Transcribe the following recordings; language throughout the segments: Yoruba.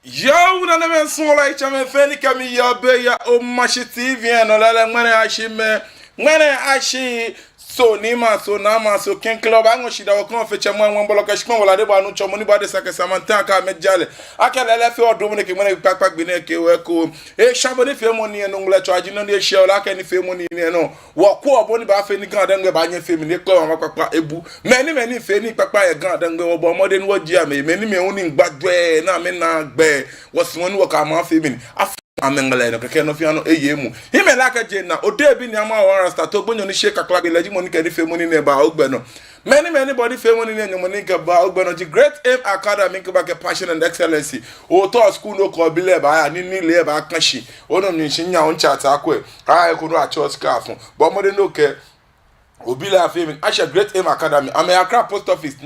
Yo, una ne men son la chame feni kami ya be ya o mashi TV no la ngane ashi me ngane ashi so ni ma so na ma so ken club ango shida o kon fecha mo won bolo ka shikon wala de ba no chomo ni ba de sake samanta ka me jale akele le fe odum ne ke mo ne pakpa gbe ne ke we ko e shabo ni fe mo ni no ngla cho aji no de she ola ka ni fe mo ni no wo ko obo ni ba fe ni gan de ba nya fe mi ni ko ma pakpa ebu meni fe ni pakpa e gan de ngwe obo mo de ni wo ji ame meni me oni gbadwe na me na gbe wo si won wo ka ma fe mi amengala no keke no fiano eyemu hime laka jena ode bi ni ama wara start ogbonyo ni sheka club leji money ke ni fe money ne ba ogbe no many body fe money ne money ke ba ogbe no the Great Aim Academy ke ba ke passion and excellency o to school no ko bi le ba ni le ba kanshi ono ni shinya on chat akwe ai ko no a church scarf but mo de no ke obi la fe mi Asha Great Aim Academy am Accra post office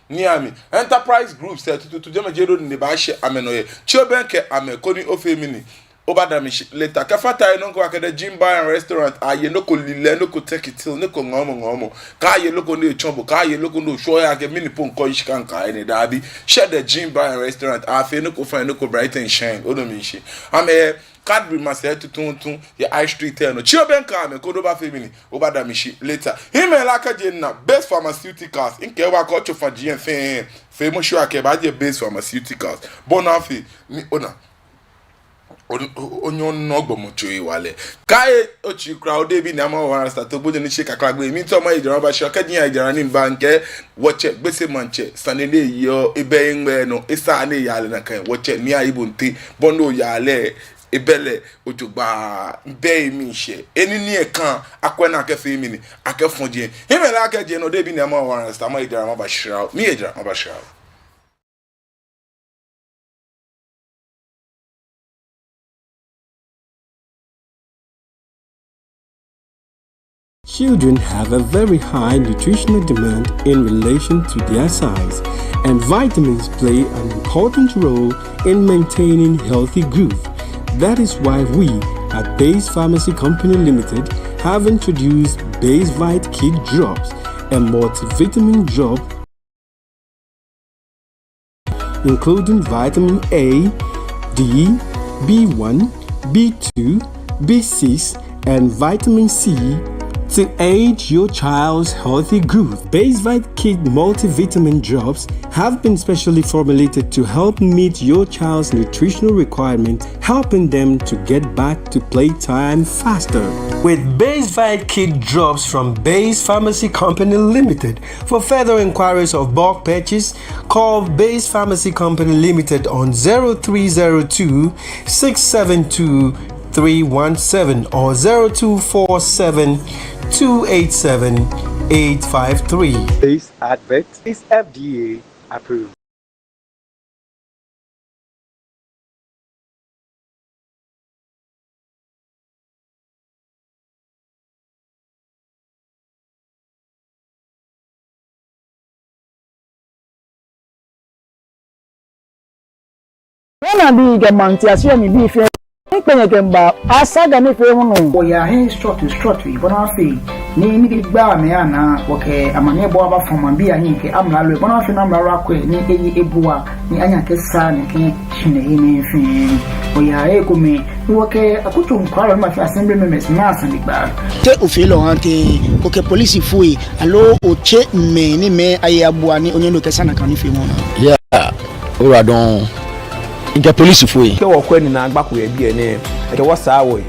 near me enterprise group set to jema jero ni ba she amenoye chobenke ame koni ofemini obadami later kafata no ko akede gym bar and restaurant aye no ko lile no ko take it till no ko ngomo ka aye no ko no chombo ka aye no ko no show ya ke mini pon ko ishikan ka ene dabi share the gym bar and restaurant afi no ko find no ko bright and shine odo mi shi ame Cadbury Marcel tuntun ya high street no chiobenka ame ko do ba family obadami shi later him elaka je na best pharmaceuticals in ke wa ko chofa gm fe mo show ake ba je best pharmaceuticals bonafi ni ona onyo no gbomocho iwale kai ochi crowd bi na ma wan start obojo ni sheka klagbe mi to ma ijara ba shoka din ijara ni banke woche gbese manche sanele yo ebe ngbe no isa na yale na kan woche ni ayibunte bono yale ebele otugba be mi she eni ni ekan akwena akefe mi ni akefonje himela akeje no de bi na ma wan start ma ijara ma ba shira mi ijara ma ba shira. Children have a very high nutritional demand in relation to their size, and vitamins play an important role in maintaining healthy growth. That is why we at Base Pharmacy Company Limited have introduced Base Vite Kid Drops, a multivitamin drop including vitamin A, D, B1, B2, B6, and vitamin C to aid your child's healthy growth. Base Vite Kid multivitamin drops have been specially formulated to help meet your child's nutritional requirements, helping them to get back to playtime faster. With Base Vite Kid drops from Base Pharmacy Company Limited, for further inquiries of bulk purchase, call Base Pharmacy Company Limited on 0302 672 317 or 0247 287 853. This advert is FDA approved. When I be get monty, I see me be fair. Ba asaga ni fe hunu o ya he strut ibona fe ni gba me ana woke amane bo aba foma bi anyi ke amla lo ibona fe na amla akwe ni eyi ebuwa ni anya ke sa ni ke shine ni fe o ya e ko me woke akutu nkwaro ma fi assembly members na asan gba te o fe lo hante woke police fui alo o che me ni me aye abuwa ni onye ke sana kan ni fe mo na yeah ora don Inka police foi. Ke wo kwani na agbako ya bi ene. Ke wo sa wo.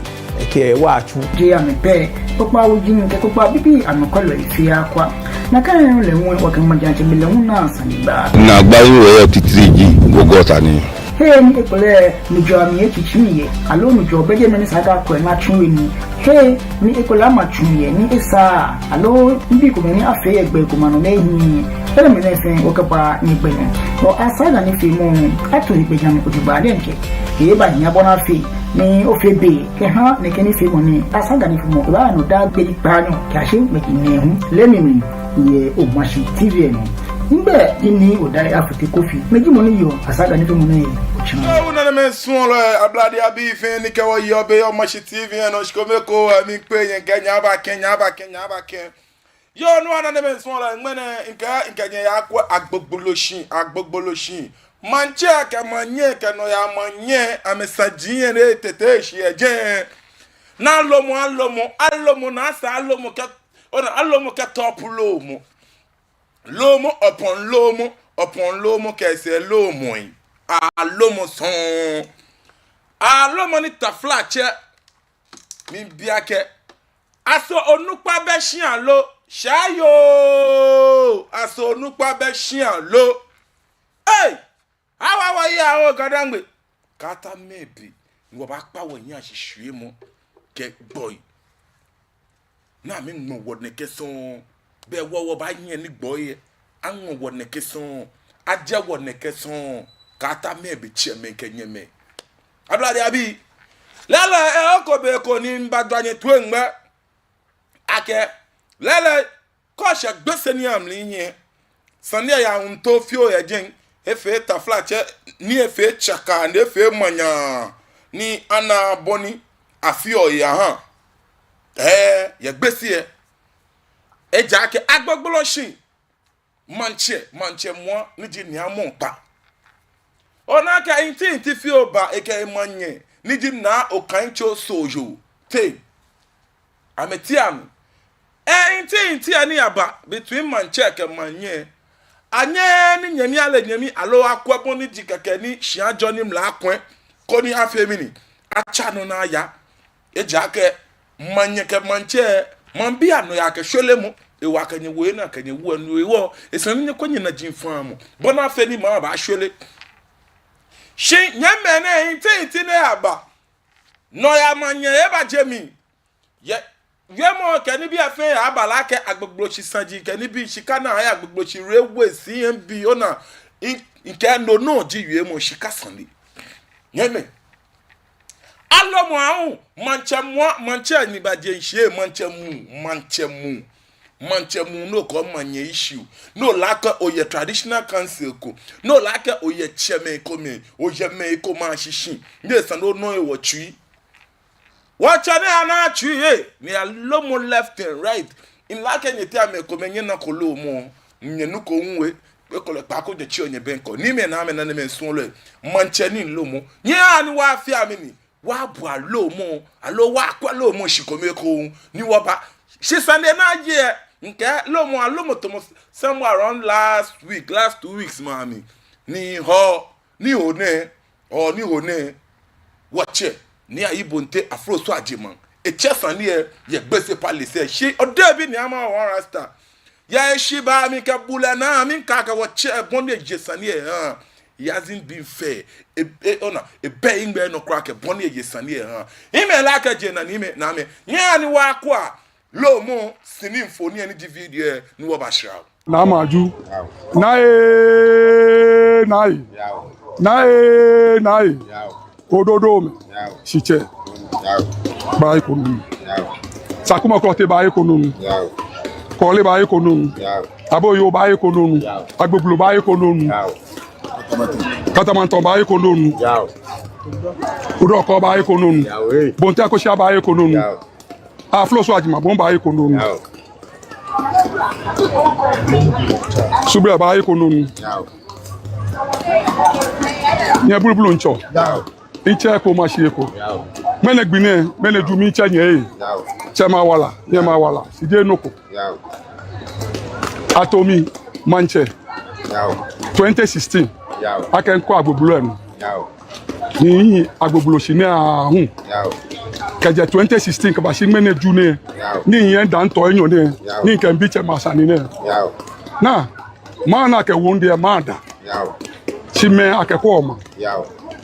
Ke wo achu. Je ame pe. Popa wo jin ke popa bibi anokolo ifi akwa. Na kan le won wo kan majanche bi le won na sanba. Na gba yi wo titriji gogota ni. Hey ni ekole ni jo ami echichimiye. Alo ni jo beje ni saka ko na chunwe ni. Hey ni ekola ma chunye ni esa. Alo mbi ko ni afe egbe ko mano mehi. Ele me ne fe wo kapa ni gbe ni. O asaga ni fi mo ato ni gbe jam ko ti ba de nke. Ke ba nya bona fi ni o fe be ke ha ne ke ni fi mo ni asaga ni fi mo ba no da gbe pa no ka se me ki ne hu le mi ye o ma shi TV no. Mbe ini odare afute kofi meji mo ni yo asaga ni fi mo ni una ne men son lo abladi abi fe ni ke wo yo be yo ma shi TV no shikome ko mi pe yen kenya ba ken yo no ana ne men son lo ngene nka yen ya akwa agbogbolosin manche ke manye ke no ya manye amesajie re tete shi eje na alomo na sa alomo ke top lomo upon lomo ke se lomo yi alomo son alomo ni taflache mi biake aso onupa be shian lo shayo aso onupa be shian lo hey awa ya o gadangbe kata maybe wo ba pa wo yin asisue mo ke boy na mi mo wo ne keson be wo ba yin ni boy anwo wo ne keson aje wo ne keson kata maybe cheme kenyeme ablade abi lele okobe ko ni mbadwanye tuengbe ake lele ko se gbese ni amli yin sande ya unto fio ejen efe taflache ni efe chaka ni efe manya ni ana boni afio ya ha ye gbese eja ke agbogbolosin manche mo ni ji ni amon pa ona ka inti fio ba eke manye ni ji na okancho sojo te ametiam inti ani aba between manche ke manye anye ni nyami ale nyami alo akwabon ni jikeke ni shiajo ni mla akwen ko ni afemini acha no na ya eja ke manye ke manche mambi ano ya ke hwelemu ewa kanye we na kanye wu anu ewo esan ni konye na jinfan mu bona afeni ma ba hwele shi nyame na inti na aba no ya manye e ba jemi ye yemo keni bi afen abala ke agbogbochi sanji keni bi shika na aya agbogbochi rewe CMB ona nke no ji yemo shika sanli yeme alomo ahun manche ni ba je nse manche mu no ko manye issue no lack oye traditional council ko no lack oye cheme ko me oye me ko ma shishin ne san no e wo tui watch ana chuye ni alomo left and right in like anything ame ko menye na ko lo mo nyenu ko nwe e ko le pa ko de chi onye benko ni me na me sun lo manche ni lo mo nye ani wa fi amini wa bu alo mo alo wa kwa lo mo shikome ko ni wo ba she Sunday na je nke lo mo alo to mo somewhere around last 2 weeks mami ni one watch ni ayibonte afro so ajeman e chesan ni ye gbese palace she odebi ni ama one rasta ya she ba mi ka bula na mi ka watch bonde jesan ni he hasn't been fair e be ingbe no crack bonde jesan ni ime la ka je na ni me na me nya ni wa kwa lo mo sini mfoni ani video ni wo ba shira na maju nai ododo me shiche ba ekonomi sakuma ko te ba ekonomi ko le ba ekonomi aboyo ba ekonomi agbogbo ba ekonomi katamanton ba ekonomi odoko ba ekonomi bonte akosia ba ekonomi afloso ajima bon ba ekonomi subra ba ekonomi nye bulbulu ncho inche ko ma shi ko mene gbine mene ju mi inche nye chema wala nye ma wala sije noko atomi manche 2016 aken ko agbogbulo enu ni agbogbulo shi ni ahun keje 2016 ka ba shi mene ju ne ni yen dan to enyo ne ni ken bi chema sani ne na ma na ke wonde ma da chime akeko ma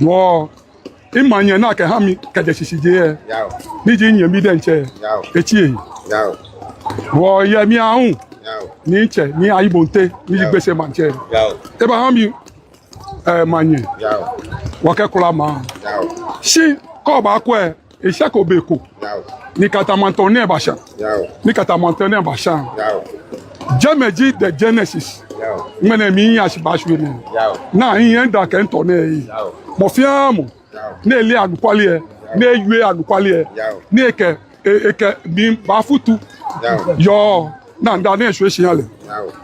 wo imanye na ke ha mi keje sisije ni ji nyen bi de nche echi eyi wo ye mi ahun ni nche ni ayibonte ni ji gbese manche e ba ha mi manye wo ke kula ma si ko ba ko e se ko be ko ni katamanton ne ba sha ni katamanton ne ba sha Jameji the Genesis mene mi asibashu ne na yin da ke nto ne yi mo fiamu na ele anukwali e na ewe anukwali e na eke mi ba futu yo na nda na ehwe hia le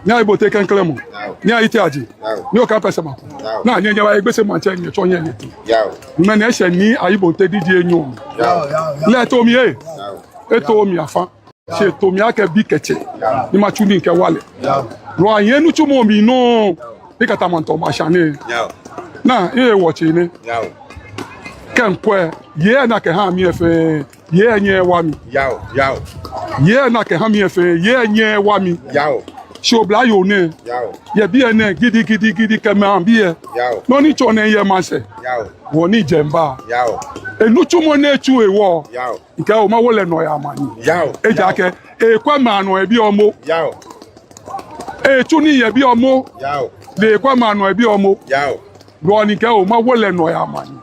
nya ibo te kenkele mo nya ite aji ni o ka pese mako na nya nya wa egbese mo nche nye cho nye nye me na ehwe ni ayibo te didi enyo le to mi e to mi afa se to mi ake bi keche ni ma chuni nke wale ro ayen nu chumo mi no ni kata mo nto ma shane na e wochi ni kenkwe ye na ke ha mi efe ye nye wa mi ye na ke ha mi efe ye nye wa mi se obla yo ne ye bi ene gidi ke ma bi e no ni cho ne ye ma se wo ni jemba enu chumo na echu ewo nke o ma wo le no ya mani e ja ke e kwa ma no e bi omo e chu ni ye bi omo le kwa ma no e bi omo ro ni ke o ma wo le no ya mani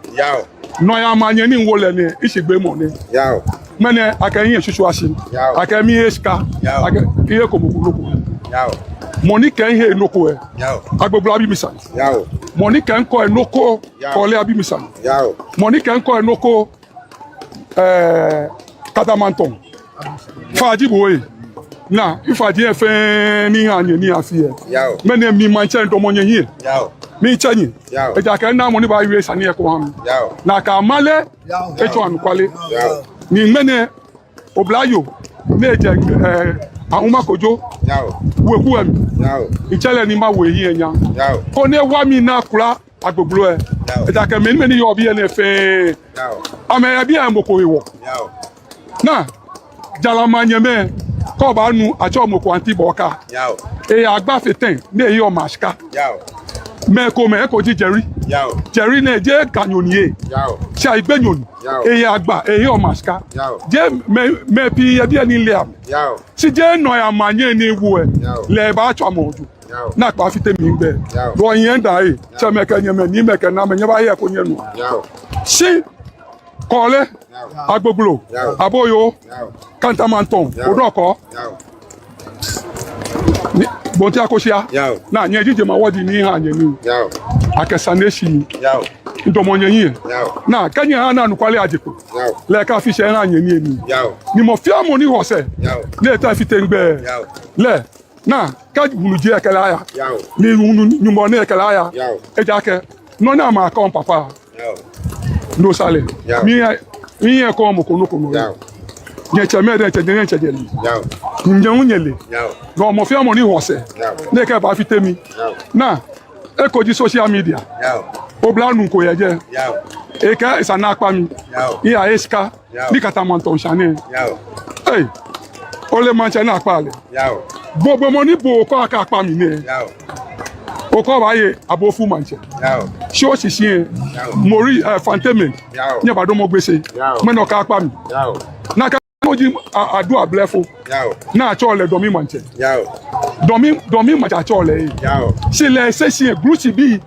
no ya mani ni wo le ni isegbe mo ni mene akayin esusu asin akemi eska iye ko mukuloko money kan he enoko e agbogbo abi misan money kan ko enoko ko le abi misan money kan ko enoko katamanton faji boy na ifaji e fe ni anye ni afie mene mi manche ndo monye hie mi chanyi e ja kan na money ba wi sani e ko ham na ka male e to an kwale ni mene oblayo neje ahuma kojo weku em ichele ni ma we yin enya ko ne wa mi na kura agbogbo e ja ke me ni yo bi ene fe ame ya bi en moko ewo na jala manyeme ko ba nu acho moko anti boka e agba fetin ne yo mashka me ko ji jerry ne je kanyoniye sha igbenyoni eye agba eye omaska je me pi ye bi eni le am si je no ya manye ni wu e le ba cho amoju na pa fite mi ngbe ro yen da e che me ke nyeme ni me ke na me nye ba ye ko nyenu si kole agbogbo aboyo kantamanton odoko bonti akosia na nye jije ma wodi ni ha nye ni akesaneshi ndomonye yin na kanye ha na nukwale ajipo le ka fi se ha nye ni emi ni mo fi amoni hose le ta fi tengbe le na ka huluji ekele aya ni hunu nyumo ne ekele aya eja ke no na ma ka on papa no sale mi e ko mo kono nye cheme de nye chejeli nye unyele no mo fi amoni hose ne ke ba fi temi na ekoji social media oblanu ko yeje eka isana pa mi iya eska ni katamanton chane hey ole manche na pa le gbogbo mo ni bo ko aka pa mi ne o ko ba ye abofu manche se o sisi mori fanteme nye ba do mo gbese me no ka pa mi na ka moji adu ablefo na cho le domi manche domi manche cho le se le sesi group bi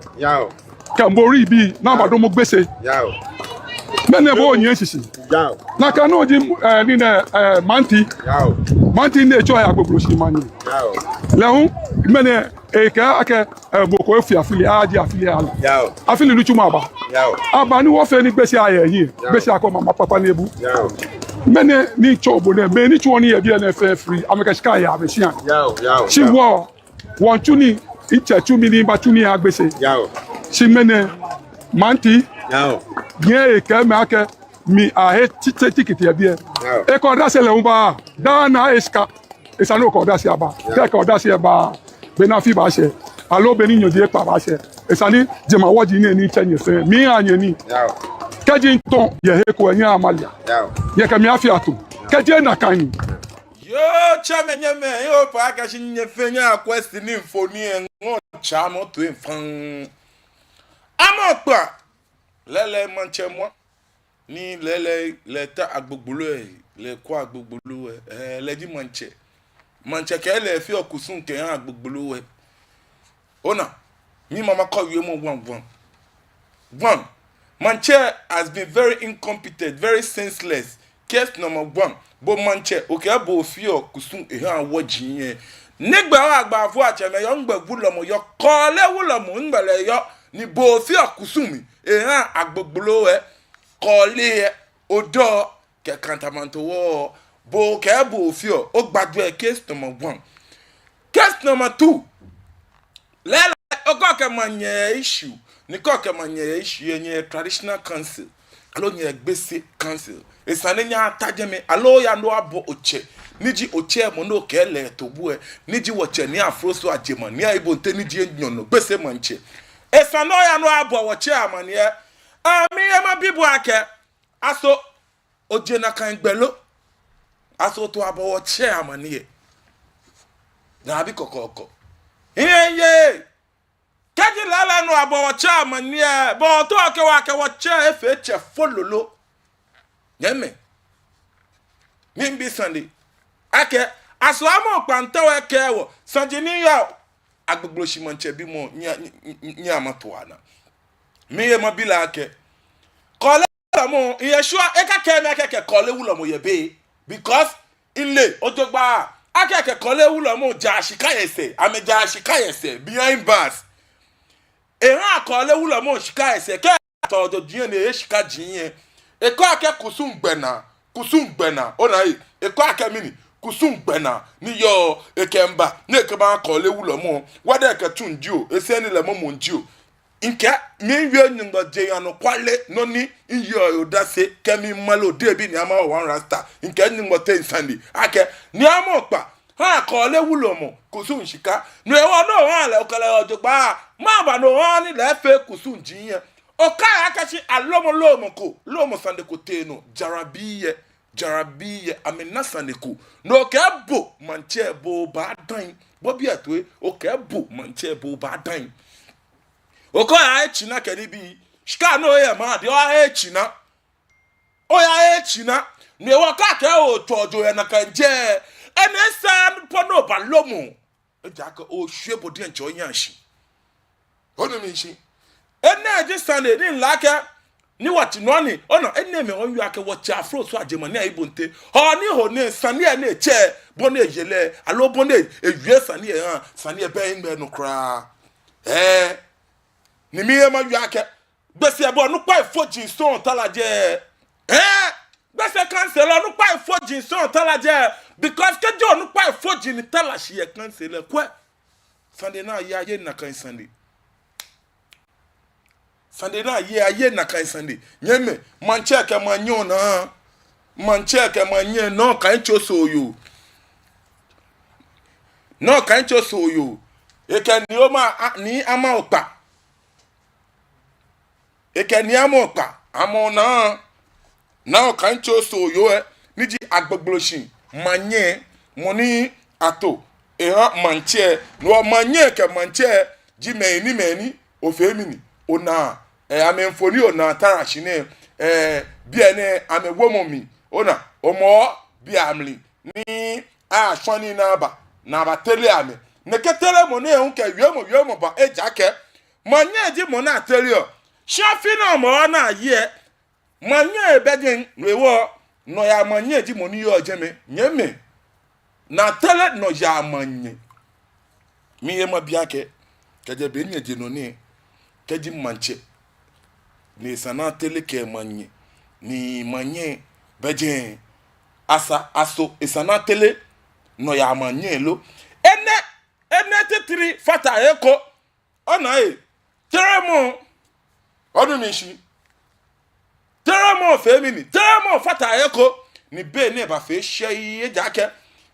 kambori bi na ba do mo gbese mene bo yin sisi na ka no ji ni na manti ne cho ya gbogbo si mani lehun mene eka ake boko fi afili aji afili ala afili lu chuma aba ni wo fe ni gbese aye yin gbese akọ mama papa nebu mene ni chobo ne me ni chuoni ye bi na fe free ameka sky ya be sian si wo won tuni iche tumi ni ba tuni agbese si mene manti ye eka me ake mi ahe tikiti ye bi e ko da se le unba da na eska esano ko da se aba ke ko da se ba benafi ba se alo beni nyodi e pa ba se esani jema wodi ni chenye fe mi anye ni kaji nton ye he ko enya amalia ye ka mi afia to kaji na kan yo chame nyeme yo pa ka shinye fenya question infoni en chamo to enfan amokpa lele manche mo ni lele leta agbogbolo le kwa agbogbolo le di manche ke le fi okusun ke han agbogbolo ona mi mama call you mo one Manche has been very incompetent, very senseless. Case number 1. Bo Manche, okay, bo fio kusun ehan wajin yen. Negba agba vo acheme yo ngbe wulomo yo kole wulomo ngbele yo ni bo fio kusumi ehan agbogbolo kole odo ke kantamanto wo bo ke bo ofio o gbadua case number 1 case number 2 lela o ko ke manye issue ni ko ke manye issue yenye traditional council alo nye gbese council esane nya tajeme alo ya no abo oche niji oche mo no ke le to bu e niji woche ni afro so ajema ni aibo nte niji enyono gbese manche esane ya no abo woche amane ami ema bibu ake aso oje na kan gbelo aso to abo woche amane na bi kokoko ye kaji lala no abo woche amane bo to ake wa ke woche efe che fololo yeme nimbi Sunday ake aso amo pantawe kewo sanjini ya agbogbo shimanche bi mo nya amatoana mi ye mobile ake kole mo iye sure eka ke me ake kole wulo mo ye be because ile ojogba ake kole wulo mo ja shikayese ame ja shikayese behind bars eran kole wulo mo shikayese ke to dodie na e shika jinye eko ake kusungbena ona yi eko ake mini kusungbena ni yo ekemba na ekeba kole wulo mo wada eke tunjio eseni le mo monjio nke mi wie nyungba je yanu kwale no ni iyo odase kemi malo debi ni ama one rasta nke nyungba ten Sunday ake ni ama pa ha kole wulo mo kusun shika no ewo no ha le okale ojogba ma ba no ha ni le fe kusun jinye okaya akachi alomo lomo Sunday ko teno jarabiye amena Sunday ko no ke bo manche bo ba dan bo bi atwe o ke bo manche bo ba dan okaya echina kedibi shika no ye ma de o echina no e wa ka ke o tojo ye na kanje enesa pono ba lomo ejaka o hwebo de nche onyanshi ono mi nshi ene je Sunday din lake ni wati noni ono ene me on yu ake wacha afro so ajemani aibonte ho ni ho ne Sunday na eche bone yele alo bone ewie Sunday han Sunday be ngbe no kra ni mi e ma yu ake gbese ebo no pa ifojin so talaje gbese cancel no pa ifojin so talaje because kejo no pa ifojin talashi e cancel kwa Sunday na ya ye na kan Sunday Sunday na ye na kan Sunday nyeme manche ke manyo na manche ke manye no kan chosoyo ekeni o ma ni ama opa ekeni ama opa amo na kan chosoyo niji agbogblosin manye moni ato manche no manye ke manche ji meni ofemini ona amenfoni ona tarashine biene amewomomi ona omo bi amli ni ashoni na ba tele ame neketele mo ne hunke wiemo ba ejake manye ji mo na tele o shafi na mo na ye manye bedin wewo no ya manye ji mo ni yo jeme nyeme na tele no ya manye mi ye ma biake keje be nye ji no ni keji manche ni sana tele ke manye ni manye beje aso isana tele no ya manye lo ene titiri fata eko ona teremo odumishi teremo femini teremo fata eko ni be ne ba fe hye jake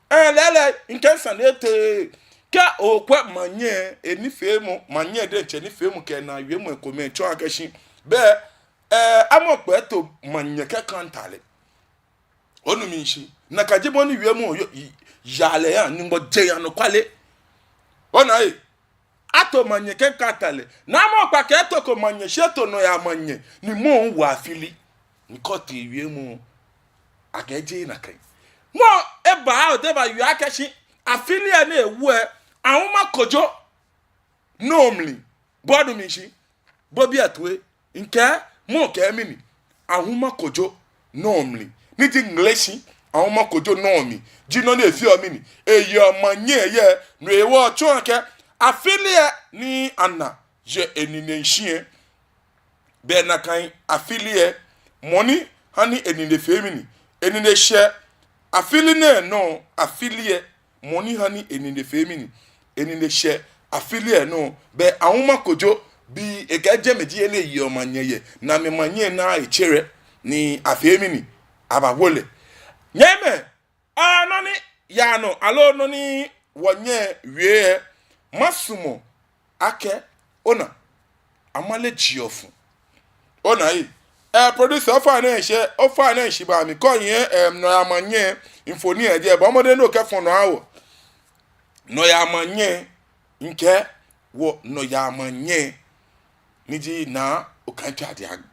lele inkensa ne te ka okwa manye enifemu manye de nche nifemu ke na wiemu ekome cho akashi be amokpe to manye ke kantale onumishi na kajibo ni wiemu yale ya nimbo je ya no kwale ona ato manye ke kantale na amokpa ke to ko manye sheto no ya manye ni mo nwa afili nkoti wiemu ageje na kai mo eba o deba yu akashi afili na ewu ahuma kojo normally bodu mishi bobi atwe nke mo ke mini ahuma kojo normally ni ti english ahuma kojo normally jino na efi o mini eyo manye ye no ewo chonke afilia ni ana je enine nhie be na kan afilia money hani enine femini enine hye affiliate no affiliate money honey in the family in the share affiliate no be ahoma kojo bi egaje meji ele yi o manye na me manye na echere ni afemini abawole nyeme no ni ya no alo no ni wonye wie masumo ake ona amale jiofu ona yi producer ofa na she ba mi ko yen no amanye infoni e je ba modern no ke fon no awo no ya amanye nke wo no ya amanye niji na okanka ade agba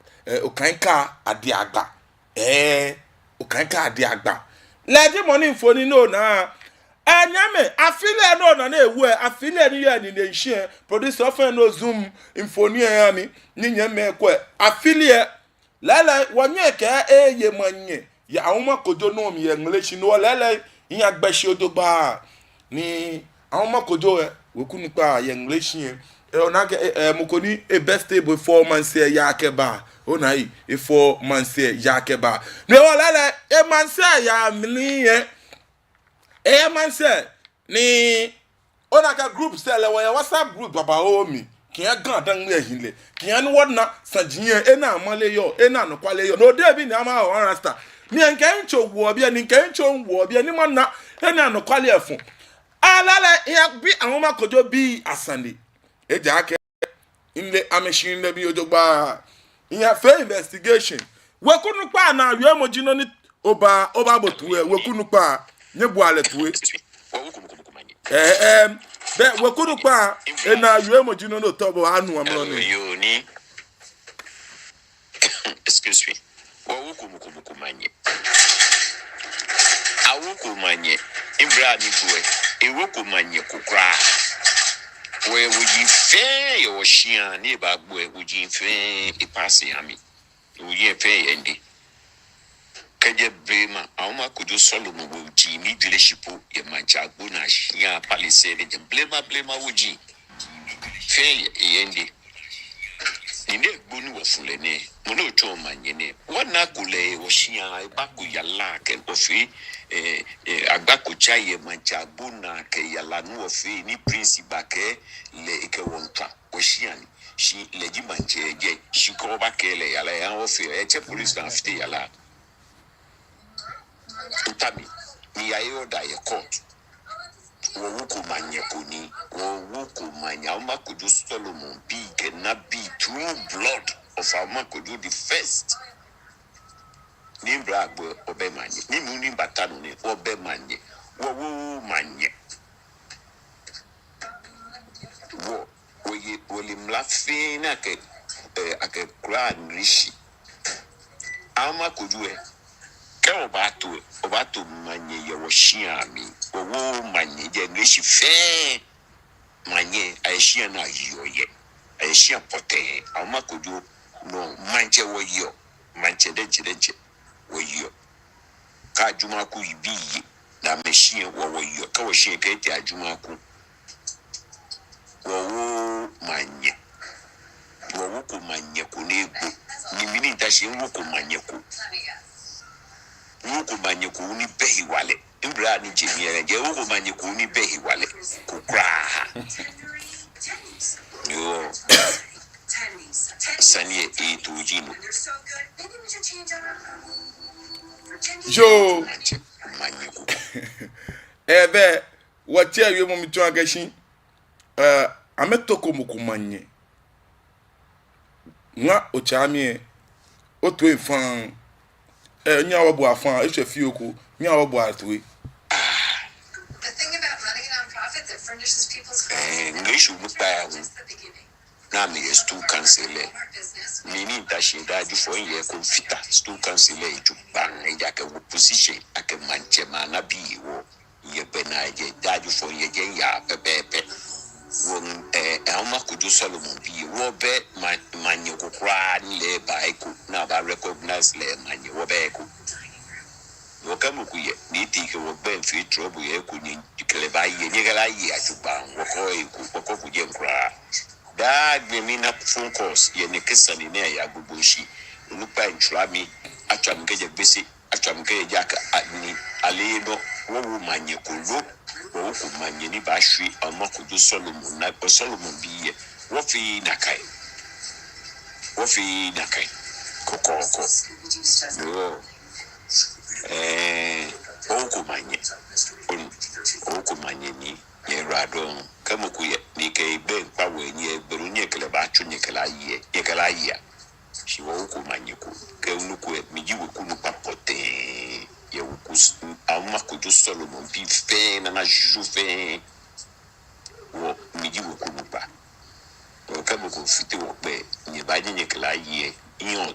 okanka ade agba leje money infoni no na anyame afile no na ewu afile ni ya ni nhie producer ofa no zoom infoni ya mi ni nyame kwe afile lele wonye ke eye manye ya ahoma kojo no mi english no lele yin agbashi odogba ni ahoma kojo wekunu pa ya english yin ona ke mukoni a best table 4 months ya keba ona yi 4 months ya keba no lele e months ya mliye e months ni ona ka group sele wa WhatsApp group baba omi kiya gan dan nwe hinle kiya ni wodna sajiye ena amale yo ena no kwale yo no de bi ni ama o rasta ni enke ncho wo bia ni enke ncho wo bia ni manna ena no kwale afun alala ya bi ahoma kojo bi asande eja ake inle ameshin le bi ojogba iya fe investigation we kunu pa na awe moji no ni oba botuwe we kunu pa nyebu ale tuwe be we kunu pa na awe moji no tobo anu amro ni yoni excuse me wo kumanye awu kumanye imbra ni buwe ewo kumanye kokra we wuji fe yo shia ni bagbo wuji fe ipase ami wuji fe yende kaje brema awma kujo solo mo wuji ni dealership ye mancha gbo na shia palace de blema wuji fe yende ni ne gbo ni wo fule ne mo no cho manye ne wona kule wo shia ibaku yala ke ofi agbako chaye mancha gbo na ke yala nu ofi ni principal ke le ike wonka oshiani shi leji manche je shi ko ba ke le yala ya ofi che police na fiti yala utami ni ya yo da ye court wo wuku manye koni wo wuku manya o makoju Solomon bi ke na bi true blood of our makoju the first ni bragbo obe manye ni mu ni batanu ni obe manye wo manye wo oye olimlafi na ke ake grand rishi ama kujue ke obato manye ye woshia mi owo manye je rishi fe manye aishia na yoye aishia pote ama kuju no manje wo yo manje deje wo yo ka juma ku ibi na machine wo yo ka wo shie ke ti ajuma ku wo manye wo ko manye ko nego ni mini tashi wo ko manye ko ni behi wale imbra ni jemiere je wo ko manye ko ni behi wale ko kra yo sanye etujino jo manye ko ebe wati awe mo mitu agashi ametoko mukumanye nwa ochami otu efan nya wabu afan ehwefi oku nya wabu atwe the thing about running a nonprofit that furnishes people's ngishu mutaya na me stu cancele nini tashi daju fo ye ko fita stu cancele ju ban eja ke position ake manche mana bi wo ye bena je daju fo ye je ya pepepe won Elma Kudu Solomon bi wo be manye kokra ni le baiko na ba recognize le manye wo be ko wo kamu ku ye ni ti ke wo be fi trouble ye ku ni kele ba ye ni gala ye atuba wo ko ku je nkra da gbe mi na phone calls ye ne kesa ni na ya gbogbo shi olupa ntrami atwa mgeje gbese atwamke jaka ani alebo wo manye kolo wo ko manye ni ba hwe amakojo Solomon na Solomon biye wo fi nakai kokoko no oko manye ni yeradon kama ku ni kai ben pa wenye berunye kele ba chunye kala ye shi wo oko manye ku ke unuku mi jiwo ku nu papote ye uku amma ku jo Solomon bi fe na ju fe wo mi jiwo ku nu pa o kama ku fiti wo pe ni ba nye kala ye iyo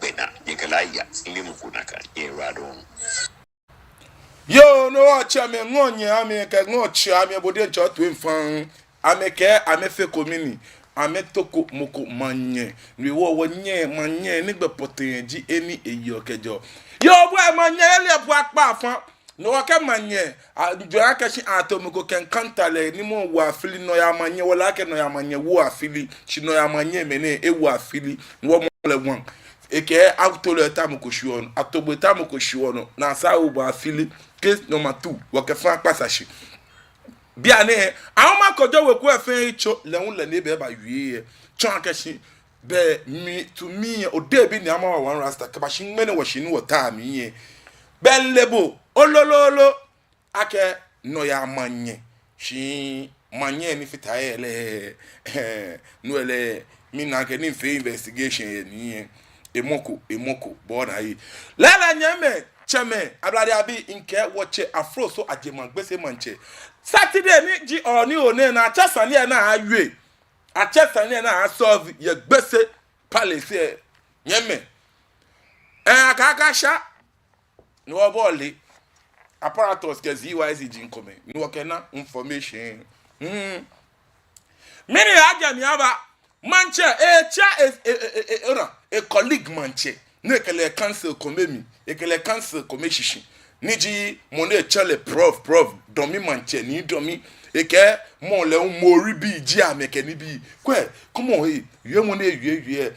pena ye kala ya ile mu ku na ka yeradon yo no watch ame ngonye ame ke ngochi ame bode ncho to enfan ame ke ame fe komini ame toko moko manye ni wo nye manye ni gbe potenji eni eyo kejo yo bo manye le bu apa afan no ke manye njo akashi atomoko ken kantale ni mo wa afili no ya manye wala ke no ya manye wo afili chi no ya manye mene ewo afili wo mo le won eke autole tamoko shuon atobo tamoko shuon na sa ubo afili case number 2 wakafa pasashi bia ne awon kojo weku efen icho lehun le ne be ba wie chon akashi be mi to me ode bi ni amawa wan rasta ka ba shin mene wo shin wo ta mi ye ben lebo olololo ake no ya manye shi manye ni fitaele no ele mi na ke ni fe investigation ye ni emoko bona yi lala nyame cheme ablade abi nke woche afro so ajeman gbese manche Saturday ni ji oni one na achasane na awe achasane na solve ye gbese palace nyame akakasha no boli apparatus ke ZYZ jinkome no kena information mini ajami aba manche a colleague manche ne kele cancel komemi ekele cancel komeshishi niji mone chale prof domi manche ni domi eke mo le mori bi ji ameke ni bi kwe come on hey yue mo na yue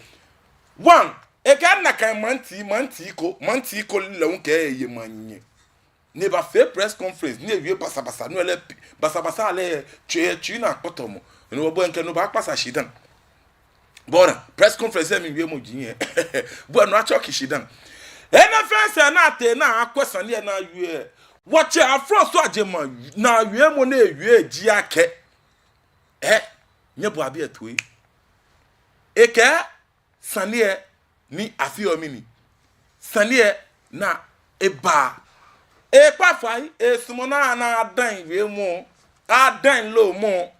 one eke na kan manti ko le un ke ye manye ne ba fe press conference ni yue basabasa no ele basabasa ale tue na potomo ni wo bo nke no ba pasa shidan bora press conference mi yue mo jinye bo no achoki shidan ena fense na ate na akwesane na yue watch afro so agema na yue mo na yue ji ake nye bo abi etwe eke sane ni afiomini sane na eba pafai esumona na adan yue mo adan lo mo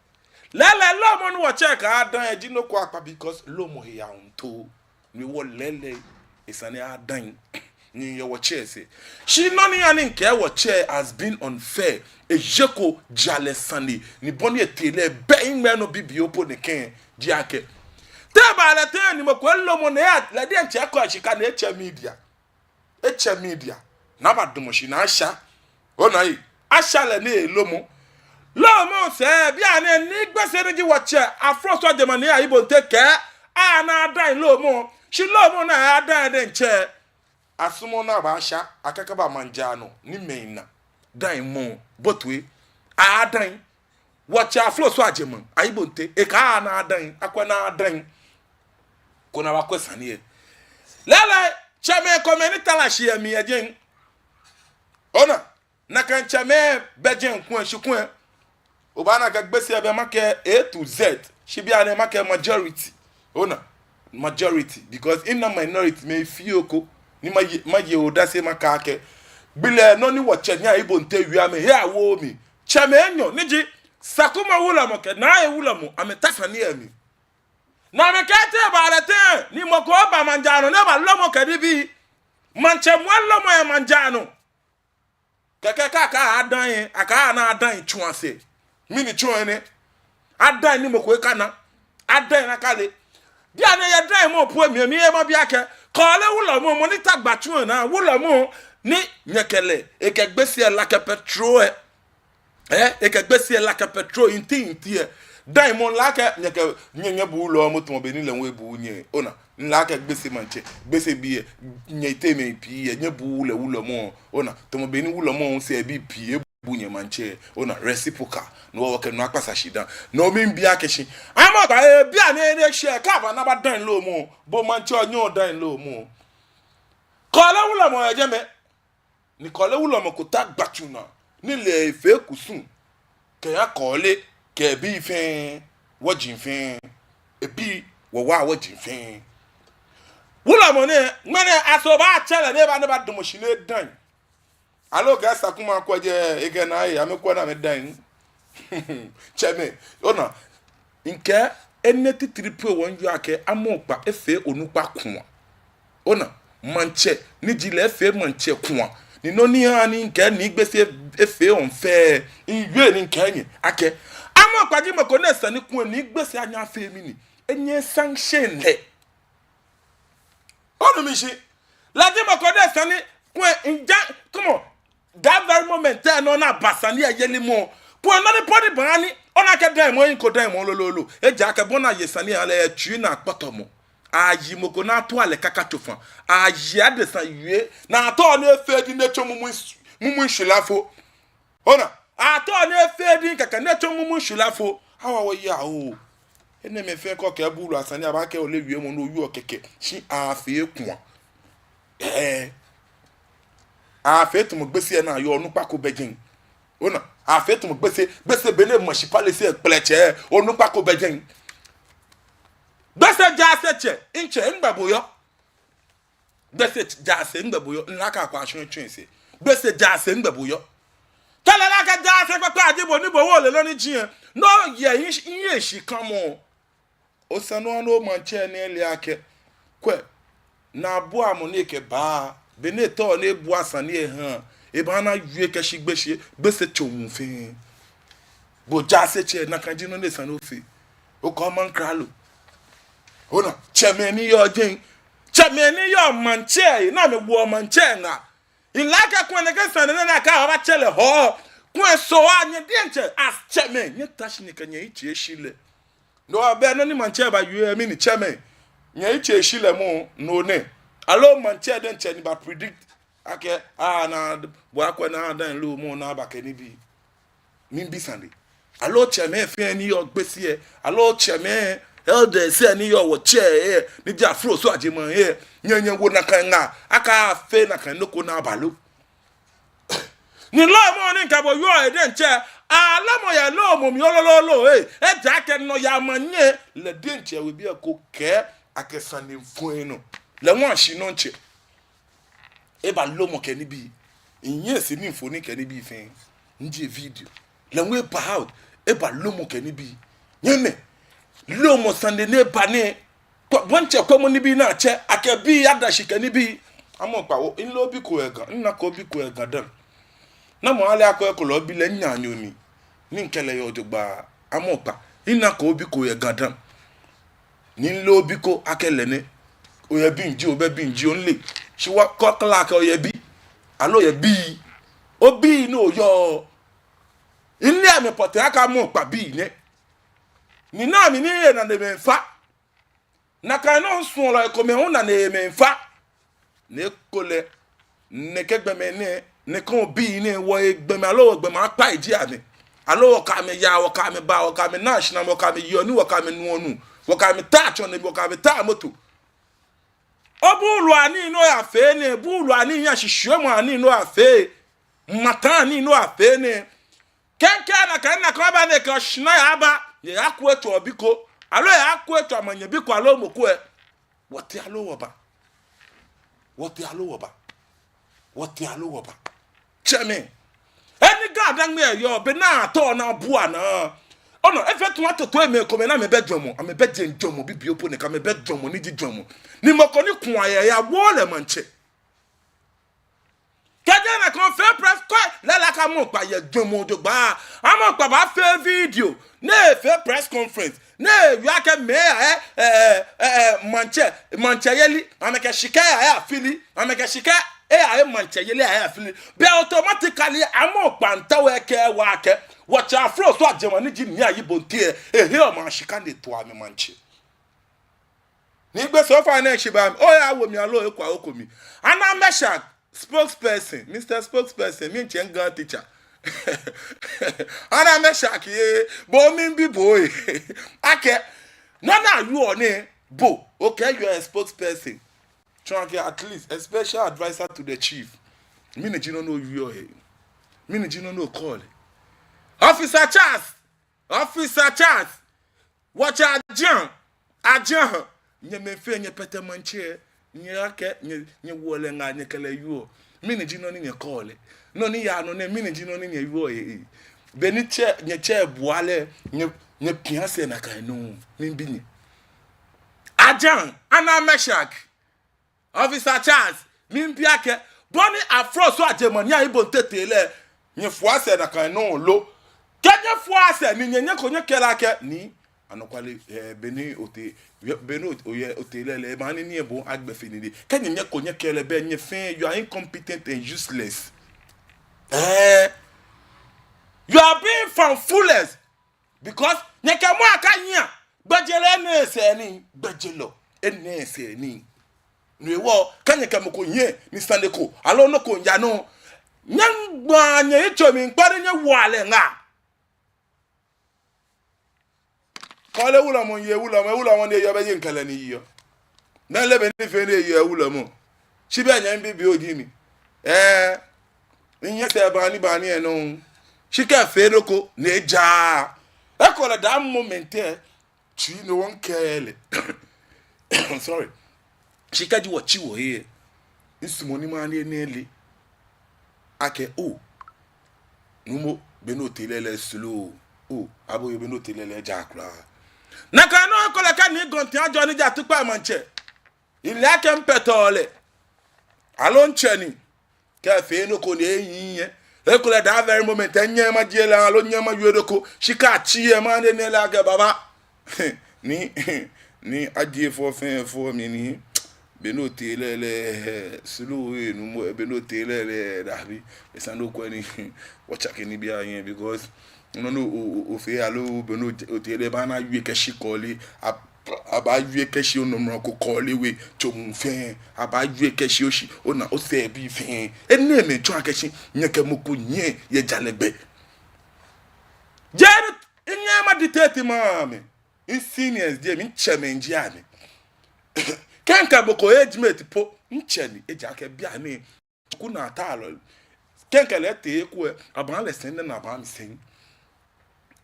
lele lo mo no watch ka adan ejinoko apa because lo mo ya unto ni wo lele isane adan ni your chese she noni ani nke watche has been unfair ejeko jalesani ni boni etele be inme no bibio po ne ken diake teba la ten ni mako lomo ne at la de nche ko ashika na eche media na badumo shi na asha ona yi asha le na elomo lomo se bia ne ni gbese ni ji watche afro so de mane ayibo nteke a na adan lomo shi lomo na adan de nche asumo na ba asha akakaba manjano ni meina dan mo botwe adan watch aflo so ajeman ayibo nte e ka na adan akwa na adan kona wakwesane e lala chame komeni talashi ya mi ajen ona na kan chame bejen kun shikun obana gagbese be make A to Z shi bia na make majority ona majority because in a minority me fioko ni maye odase makake bile no ni watche nya ibo nte wi me he awo mi chame enyo niji sakuma wula mo ke na e wula mo ametasane ami na me kete balete ni moko ba manjano ne ba lomo kedibi manche mwelo mo e manjano keke kaka adan aka na adan chuase mini chuene adan ni moko e kana adan na kale bia na ye dan mo po mi e ma bia ke kole wulo mo monitor gbatu na wulo mo ni nyekele ekegbesi la ke petrol ekegbesi la ke petrol inti dan mo la ke nyeke nyenye bu wulo mo to be ni le we bu nye ona nla ka gbese manche gbese bi nye teme pi nye bu wule mo ona to mo be ni wule mo se bi pi bu nye manche ona reciprocal no wo ke no akpasa shida no mi bi akeshi amo ba bi ane share ka ba na ba dan lo mo bo manche onyo dan lo mo kola wule mo ejeme ni kola wule mo ko ta gbatuna ni le ife kusun ke ya kole ke bi fin wajin fin e bi wo wa wajin fin wula mo ne ngane asoba chele ne ba domo shine dan alo ga sakuma ko je ege na ya me ko na me dan cheme ona nke eneti triple won ju ake amopa efe onupa kun ona manche ni jile efe manche kun ni no ni ani nke ni gbese efe on fe iwe ni nke yin ake amopa ji mako na sani kun ni gbese anya afe mi ni enye sanction le onu mi shi la ji mako na sani kun inja come on that very moment there no na basani ayeli mo kun no ni podi bani ona ke dan mo yin ko dan mo lololo eja ke bona yesani ale tu na poto mo ayi moko na to ale kaka tofan ayi ade san yue na to na efe di na mumu shilafo ona ato na efe di kaka na to mumu shilafo awa wo ya o ene me fe ko ke bulu asani abake o le wie mo no wi okeke shi afi kun afetu mo gbese na yo onu pako bejin ona afetu mo gbese bene mo shi pale se pleche onu pako bejin gbese jase che inche ngbaboyo gbese jase ngbaboyo nlaka kwa shun se gbese jase ngbaboyo tala la ka jase papa ajibo ni bo wo le lo ni jiyan no ye yin shi kan mo o sanu no manche ni ele ake kwe na bu amunike ba bene to ne bu asani ehan e ba na yue ke shigbese gbese chomun fin bo jase che na kanji no ne sanu fi o ko man kralo ona chemeni yo jin chemeni yo manche na me bu manche nga ilaka kwa ne ke sanu na ka ba chele ho kwa so anye dienche as cheme nye tashi ni kanye ichi eshile no abe no ni manche ba yue mi ni cheme nye ichi eshile mo no ne alo manche den che ni ba predict ake na bo akwa na dan lo mo na ba ke ni bi mi bi sande alo cheme fe ni yo gbesi e alo cheme elder se ni yo wo che ni ja fro so aje mo nyenye wo na kan nga aka fe na kan no ko na balo ni lo mo ni nka bo yo e den che ala mo ya lo mo mi olololo e ja ke no ya manye le den che we bi ko ke akesani fun enu le won shi no nche e ba lo mo ke ni bi yin si ni fo ni ke ni bi fin nje video le we ba out e ba lo mo ke ni bi yeme lo mo sande ne ba ne bonche ko mo ni bi na che ake bi adashi ke ni bi amo pa wo in lo bi ko ega nna ko bi ko ega dan na mo ale akọ ko lo bi le nyan oni ni nkele yo jogba amo pa nna ko bi ko ega dan ni lo bi ko akele ne oye bi nji o be bi nji onle shi wa ko kla ka oye bi alo ye bi obi no yo ile ame pote aka mo pa bi ne ni na mi ni ye na de menfa na kan no sun lo ko me hun na ne menfa ne kole ne kegbe me ne kan bi ni wo egbe me alo egbe ma pa iji ami alo ka me ya wo ka me ba wo ka me national wo ka me yo ni wo ka me nu onu wo ka me touch on wo ka me ta moto obulu ani no ya fe ne bulu ani ya shishu mo ani no afe mata ani no afe ne kenka na kan na ko ba ne ko shina ya ba ye akwetu obiko alo ya akwetu amanye biko alo moku e wote alo wo ba wote alo wo ba wote alo wo ba cheme eni gadan me yo be na to na bua na ono efetu atoto eme ko me na me bedroom am be djomo bibi opo ne ka me bedroom ni djomo ni moko ni kun aye ya wo le manche kaje na kon fe press ko la la ka mo pa ye djomo jogba amo pa ba fe video na fe press conference na yu ake me manche yeli ameke shika ya afili ameke shika manche yeli ya afili be automatically amo pa ntawe ke wa ke watch afro so ajema ni jini ya yibo ntie he o ma shika ne to ame manche Ni gbe so far na shiba mi. Oh ya wo mi alo ekwa okomi. Ana Meshach spokesperson, Mr. Spokesperson, me chenga teacher. Ana Meshach ye bo mi bi boy. Ake na you on bo. Okay, you are a spokesperson. Try to at least a special advisor to the chief. Me ne jino no you here. Me ne jino no call. Officer Charles. Watch ajan. Nye me fe nye pete manche. Nye ake nye wole nga nye kele yuo. Me ne jino ni nye call. No ni ya no ne me ne jino ni nye yuo ye. Beni che boale nye pianse na kai no. Me binye. Ajan Ana Meshach. Officer Charles, mimpiake, boni afro so ajemania ibon tetele, nye fuase na kan non lo. Kenye fuase ni nye konye kelake ni anokwale beni oye otelele mani ni ebon agbe finidi. Kenye nye konye kele be nye fin, you are incompetent and useless. You are being found foolish because nye kemo akanya bejele ne se ni bejelo ene se ni. Nwewo kanye kamoko nye ni sandeko alo no ko nya no nyangba nye ichomi nkpare nye wale nga kale wula mo ye wula mo ne yo be yinkala ni yo na lebe ni fe ne ye wula mo shibe nya mbibi odimi nye te bani eno shika fe roko ne ja ekola da moment chi no won kele I'm sorry. Shikaji wachi wo here. Insumoni mani nele. Ake numo beno telele slow. Abo yo beno telele jakla. Naka no kola ka ni gonti ajo ni ja tupa manche. Ile ake mpetole. Alon cheni. Ka fe no ko ne yin. Ekola that very moment enye ma jela alon nyama yuedoko. Shika chi e mani nele ake baba. Ni adie for mi ni. Beno telele slow no beno telele dabi esando kwani watchake ni bia yen because no ofe alo beno tele bana yue keshi kole aba yue keshi onomro ko kole we chomfe aba yue keshi oshi ona o se bi fin ene me twa keshi nyeke moko nye ye jalebe jere nyama ditete mame in seniors dey min challenge ame kenka boko ejimeti po ncheni ejake bia ni kuna talo kenka lete eku aban lesen na aban sen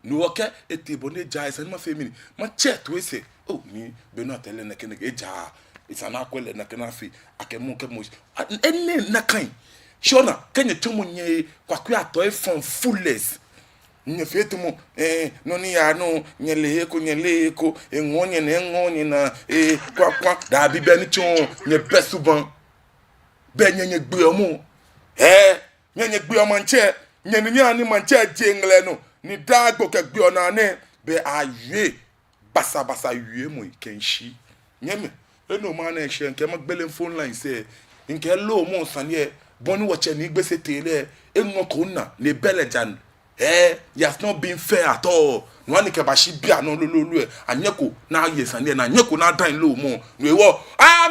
no woke etebo ne jai sen ma femini ma chet we say ni beno tele na keneke eja isana kwele na kenafi akemu kemo enne na kan shona kenye tumu nye kwaku ato efon fullest nye fetumu no ni ya no nyele eko enwonye na kwa da bibe ni chon nye besuban be nye gbe omo nye gbe omo nche nye ni ani manche jengle no ni dagbo ke gbe ona ne be aye basa yue mo ikenshi nye me eno ma na ehye nke magbele phone line say nke lo mo sane boni wache ni gbese tele enwo ko na le belejan he has not been fair at all. No one can bashi bia no lulu anyeko na yes and na anyeko na dan low mo we wo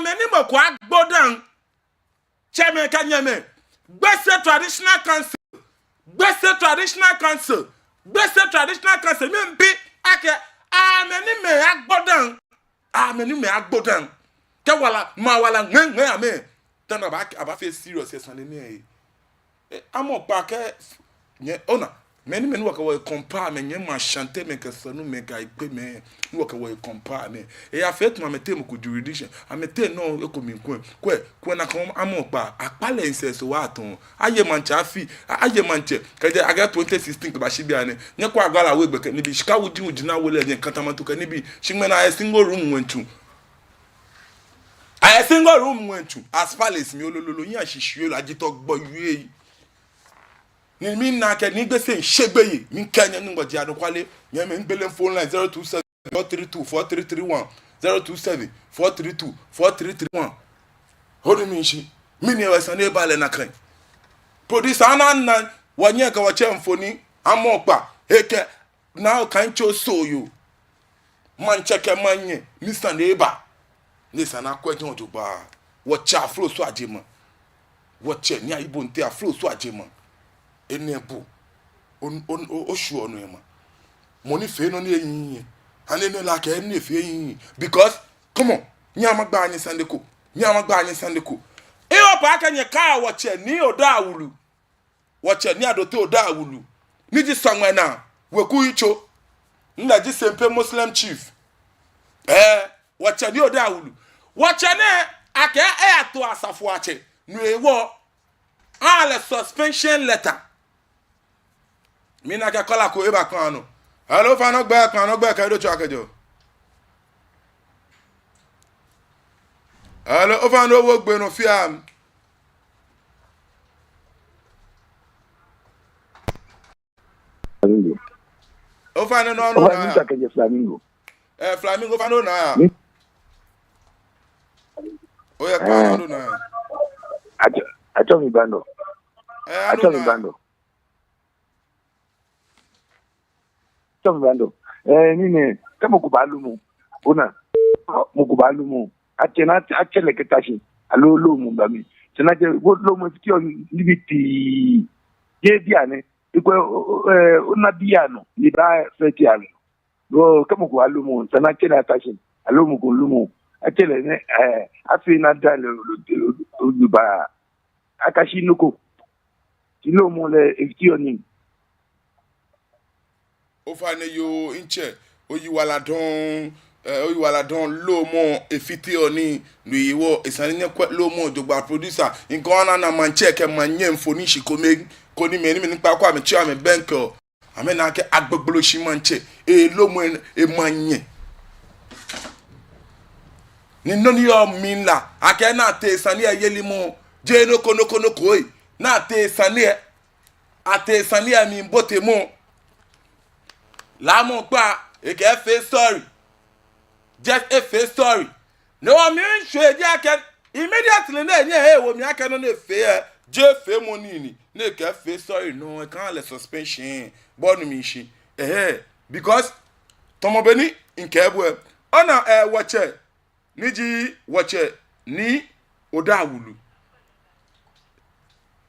many mo kwa gbodan chairman kanyeme gbese traditional council me bi ake many me agbodan ke wala ma wala ngwen ame tan aba fe serious yes and me amokpa ke nye ona many waka we compare me nyema chanter me kesanu me ga ipe me waka we compare me ya fet ma mete mo ku jurisdiction amete no ekomi kwe na kom amokpa akpale inses wa aton aye mancha afi aye manche kaje aga 2016 ba shibia ne nye kwa agala we gbeke ni bi shika wudi na wole ne kantamanto ka ni bi shingme na a single room wentu as palace mi olololo yin ashishiyo lajito gbo yue ni mi na ke ni gbese nsegbeye mi kanya ni ngboji adokwale yen me ngbele phone line 027 432 4331 027 432 4331 hodo mi nshi mi ni ewesan e bale na kan producer anan wonye ka wache mfoni amokpa eke na kan cho so yo man cheke manye Mr. Neighbor ne sana ko ejon do ba wo cha flow so ajema wo che ni ayibo nte a flow so ajema ene bu on o shu onu ema money fe no ne yin ane ne la ke ne fe yin because come on ni amagba anyi sandeko e o pa ka nye ka wo che ni odo awulu wo che ni adote odo awulu ni ji sanwe na we ku icho nda ji sempe muslim chief wo che ni odo awulu wo che ne ake ato asafo ache no ewo ale suspension letter mina ka kola ko eba kan no hello fa no gba ka do cho akejo hello o fa no wo gbe no fi am o fa no no na flamingo fa no na o ya ka no na acho mi bando nini kama kubalumu una mukubalumu achele ketashi alo lo mu bami tena je lo mu fitio libiti je biane iko una biano ni ba fetiano go kama kubalumu tena chele atashi alo mu kulumu achele ne afina dale ba akashi nuko tilo mu le fitio ni o fa ne yo inche oyiwala don lo mo efiti oni nuiwo isanine kwa lo mo jogba producer nkan na manche ke manye mfoni shikome ko ni me nipa kwa me chia me benko ame na ke agbogbolo shi manche lo mo e manye ni noni yo minla ake na te sani ayeli mo je no kono koi na te sani ate sani mi bote mo la mo pa e ke face story just a face story no me shwe je ake immediately na enye wo mi ake no na fe je fe money ni na ke face story no e kan le suspension bonu mi shi because tomo beni nke ebu ona wache niji wache ni odawulu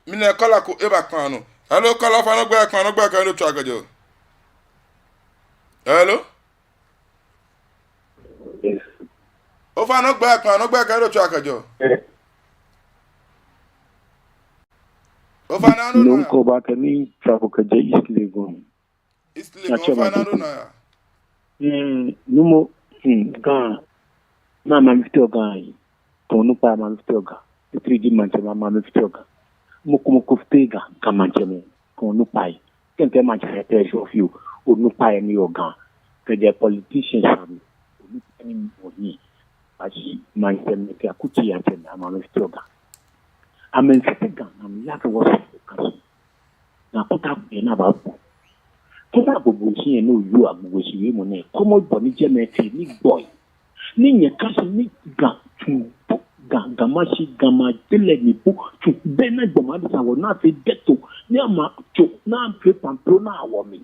mi na kola ko eba kan no hello kola fa no gba kan no tu agajo hello o fa no gba kan lo tu akajo o fa na no no ko ba kan ni travel ka je Islegon o fa na no na numo ga na ma mfito ga yi to no pa ma mfito ga 3D man ma mfito ga muko ftega kama cheme ko no pa yi kente ma che te show you o no pa ni ogan que des politicians am o no pa ni oni ashi man cheme ke akuti ya tena ma mfito ga amen ftega am ya ka wo na kota na ba bu kota gbogbo si en no yu agbogbo si we mo ne komo bo ni je me ti ni boy ni yen ka si ni ga tu gamashi gama tele ni po tu bena gboma di sawo na fe deto ni ama cho na fe pampro na awo mi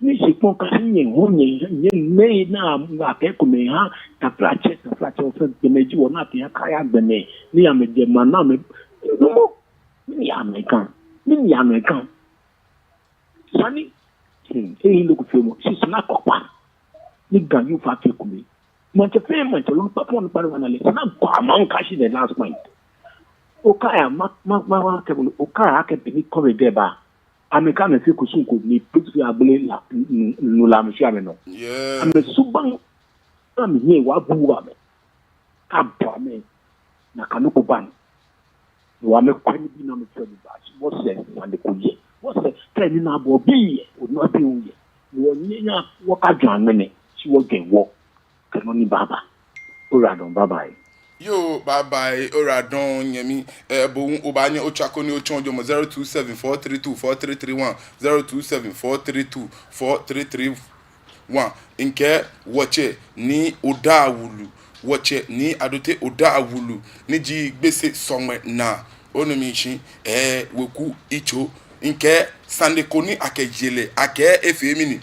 ni se pon ka si yen ho yen me na nga ke ko me ha ta flache o fe de meji wo na te ka ya gbene ni ame de ma na me no ni American sani lo ko fe mo si na ko pa ni gan yu fa fe ko me Monte payment long papon para analysis na kwa man kashi the last point okaya ma ke okaya ke bi ko be deba ameka na fi kusun ko ni put ya bele la no la mshi ameno yeah ame suban ami ye wa buwa me ka ba me na kanuko ban wa me kwani bi na me tell ba what say and the kuye what say tell ni na bo bi o no bi o ye wo nyenya wo ka dwan me si wo gen wo Kanoni baba. Oradon baba. Yo baba oradon yemi bo obanye ochakoni ochonjo 0274324331 0274324331 nke woche ni odawulu woche ni adote odawulu ni ji gbese somwe na onomishi weku icho nke sandekoni akejele ake efemini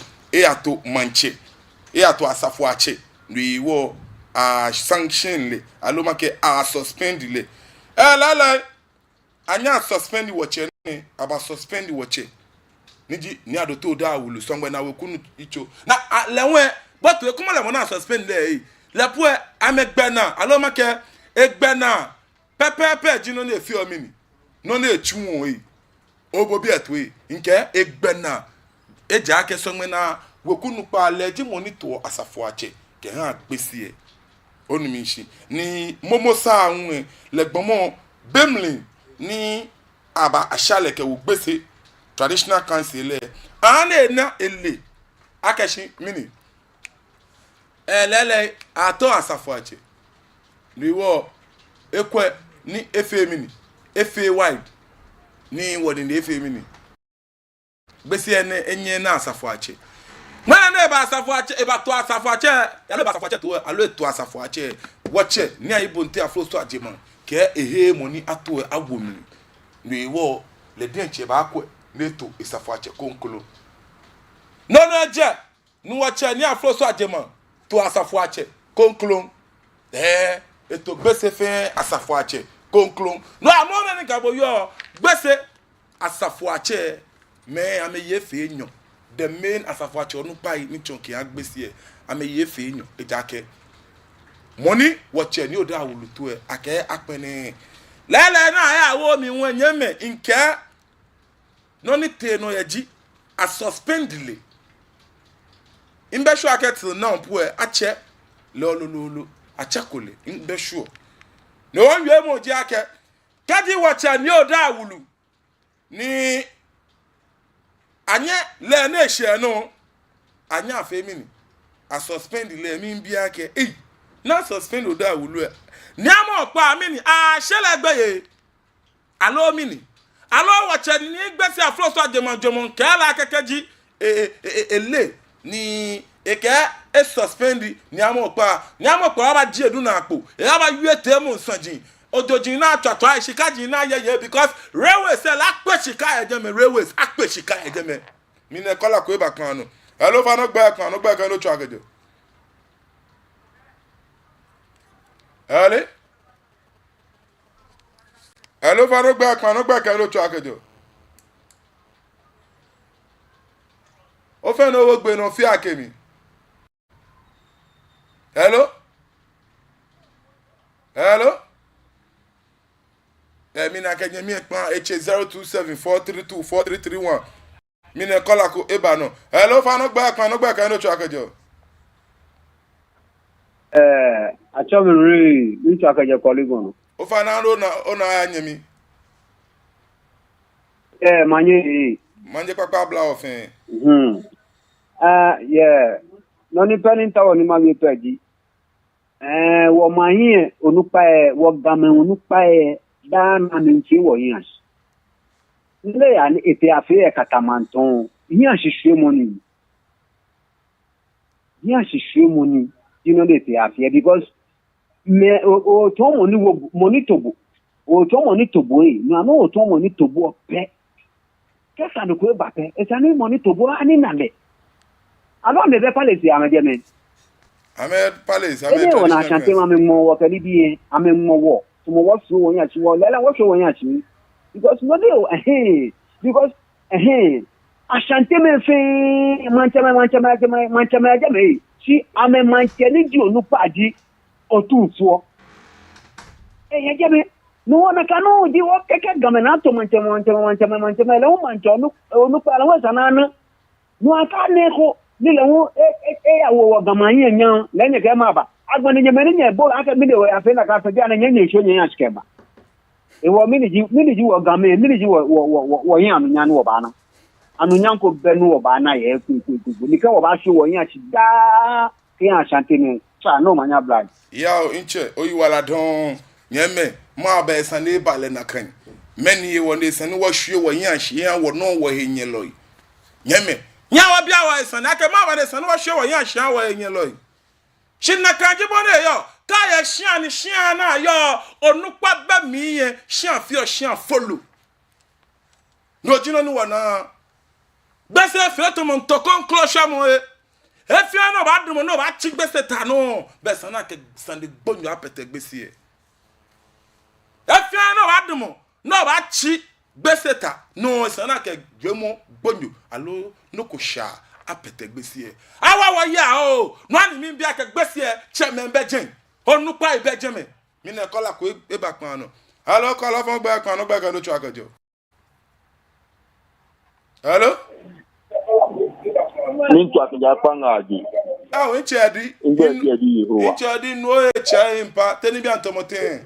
ato manche ato asafu ache riwo a sanction le alo make a suspend le la anya suspend watch ni aba suspend watch niji ni adoto da wulu songwe na wekunu icho na lewe but we kuma le mo na suspend le le po amegbe na alo make egbe na pepe jino na efi omini no na echiwon yi obobi etwe nke egbe na eja ake songwe na wekunu pa leji monitor asafo ache ke han pesie onimishi ni momo sa anwe legbomo bemlin ni aba ashale ke wo gbese traditional council ane na ele akashi mini elele ato asafo ache liwo ekwe ni efe mini efe wide ni wodi ni efe mini gbese enye na asafo ache mwana ne ba asafo ache e ba to asafo ache ya le ba asafo ache to alo to asafo ache watche ni ayibo nte afro so aje man ke ehe moni ato awomi liwo le denche ba akwe neto asafo ache konkolo no je nu watche ni afro so aje man to asafo ache konkolo eto gbese fe asafo ache konkolo no amona ni gabo yo gbese asafo ache me ameye fe enyo the main asafo ache onu pai ni chonke agbese e ameye fe enyo ejake money watche ni oda awulutu e ake apene lele na ya wo mi won nyeme nke no ni te no yaji a suspend le imbe sure ake till now po e ache lolololo achakole imbe sure no won we mo ji ake kadi watche ni oda awulu ni anye le na ehie no anya afemini a suspend le mi bia ake na suspend oda awulu e ni amo pa mini a selegbeye alo mini alo watche ni gbese afro so ademon kala kekeji ele ni eke suspend ni amo pa aba ji edu na apo e aba yue temu sanjin odojin na atwato aishikaji na yeye because railways la peshika ejeme railways apeshika ejeme mi ne kola ko eba kan no hello fa no gba kan no chu agejo hello fa no gba kan no chu agejo o fe no wo gbe no fi akemi hello mi na kenye mi pan H0274324331 mi ne kola ko eba no hello fa no gba kan no chu akejo achomri mi chu akejo koligon o fa na ro na ona anyemi manje papa bla ofin yeah no ni penin tawo ni ma mi peji wo mahin onupa wo game onupa da na nchi wo yin nle ya ni ete afi katamanton yin asise money you know they afi because me o to money wo money tobo o to money tobo no no o to money tobo pe kesa do ko ba pe e sani money tobo ani na le alo me be palace amede men Ahmed Palace Ahmed traditional chante ma me mo wo kali bi ame mo wo so mo wo so won ya chi wo lela wo so won ya chi because no dey because ashante me fe manchama si ame mancheni ji onu paji otufuo ye jebe no wona kanu di wo keke gamena to manchama le o mancho onu pala wo sanana no aka ne ko ni le wo awo gamanya nya le nye ke ma ba agbani nye meni nye bo aka mi de wo afi na ka fe ja na nye sho nye askeba e wo mini ji wo game mini ji wo yin anunya no ba na anunya ko benu wo ba na ye ku ni ka wo ba sho wo yin achi da ke asante ni cha no manya blood ya inche oyiwala don nyeme ma ba esane bale na kan meni ye wo ne sane wo hwe wo yin ahye yan wo no wo henye loy nyeme nya wa bia wa esane aka ma ba ne sane wo hwe wo yin ahye wo henye loy shinna kanji bone yo ka ye hia na yo onupa ba mi ye hia fi o hia follow no jino ni wona gbese fe to mon to kon cloche mo e Efia no ba dum no ba chi gbese ta no be sana ke sande gbonyo apete gbese e efia no ba dum no ba chi gbese ta no sana ke gbemo gbonyo alo no ko sha apete gbese e awa wo ya o no ani mi bia ke gbese e che me be gen onu pa ibe je me mi na kola ko e ba kan no alo kola fon gba kan no gba kan no chu akajo alo Nintu akija panga aji. Ah, we chadi. We chadi no e cha impa. Teni bi antomoten.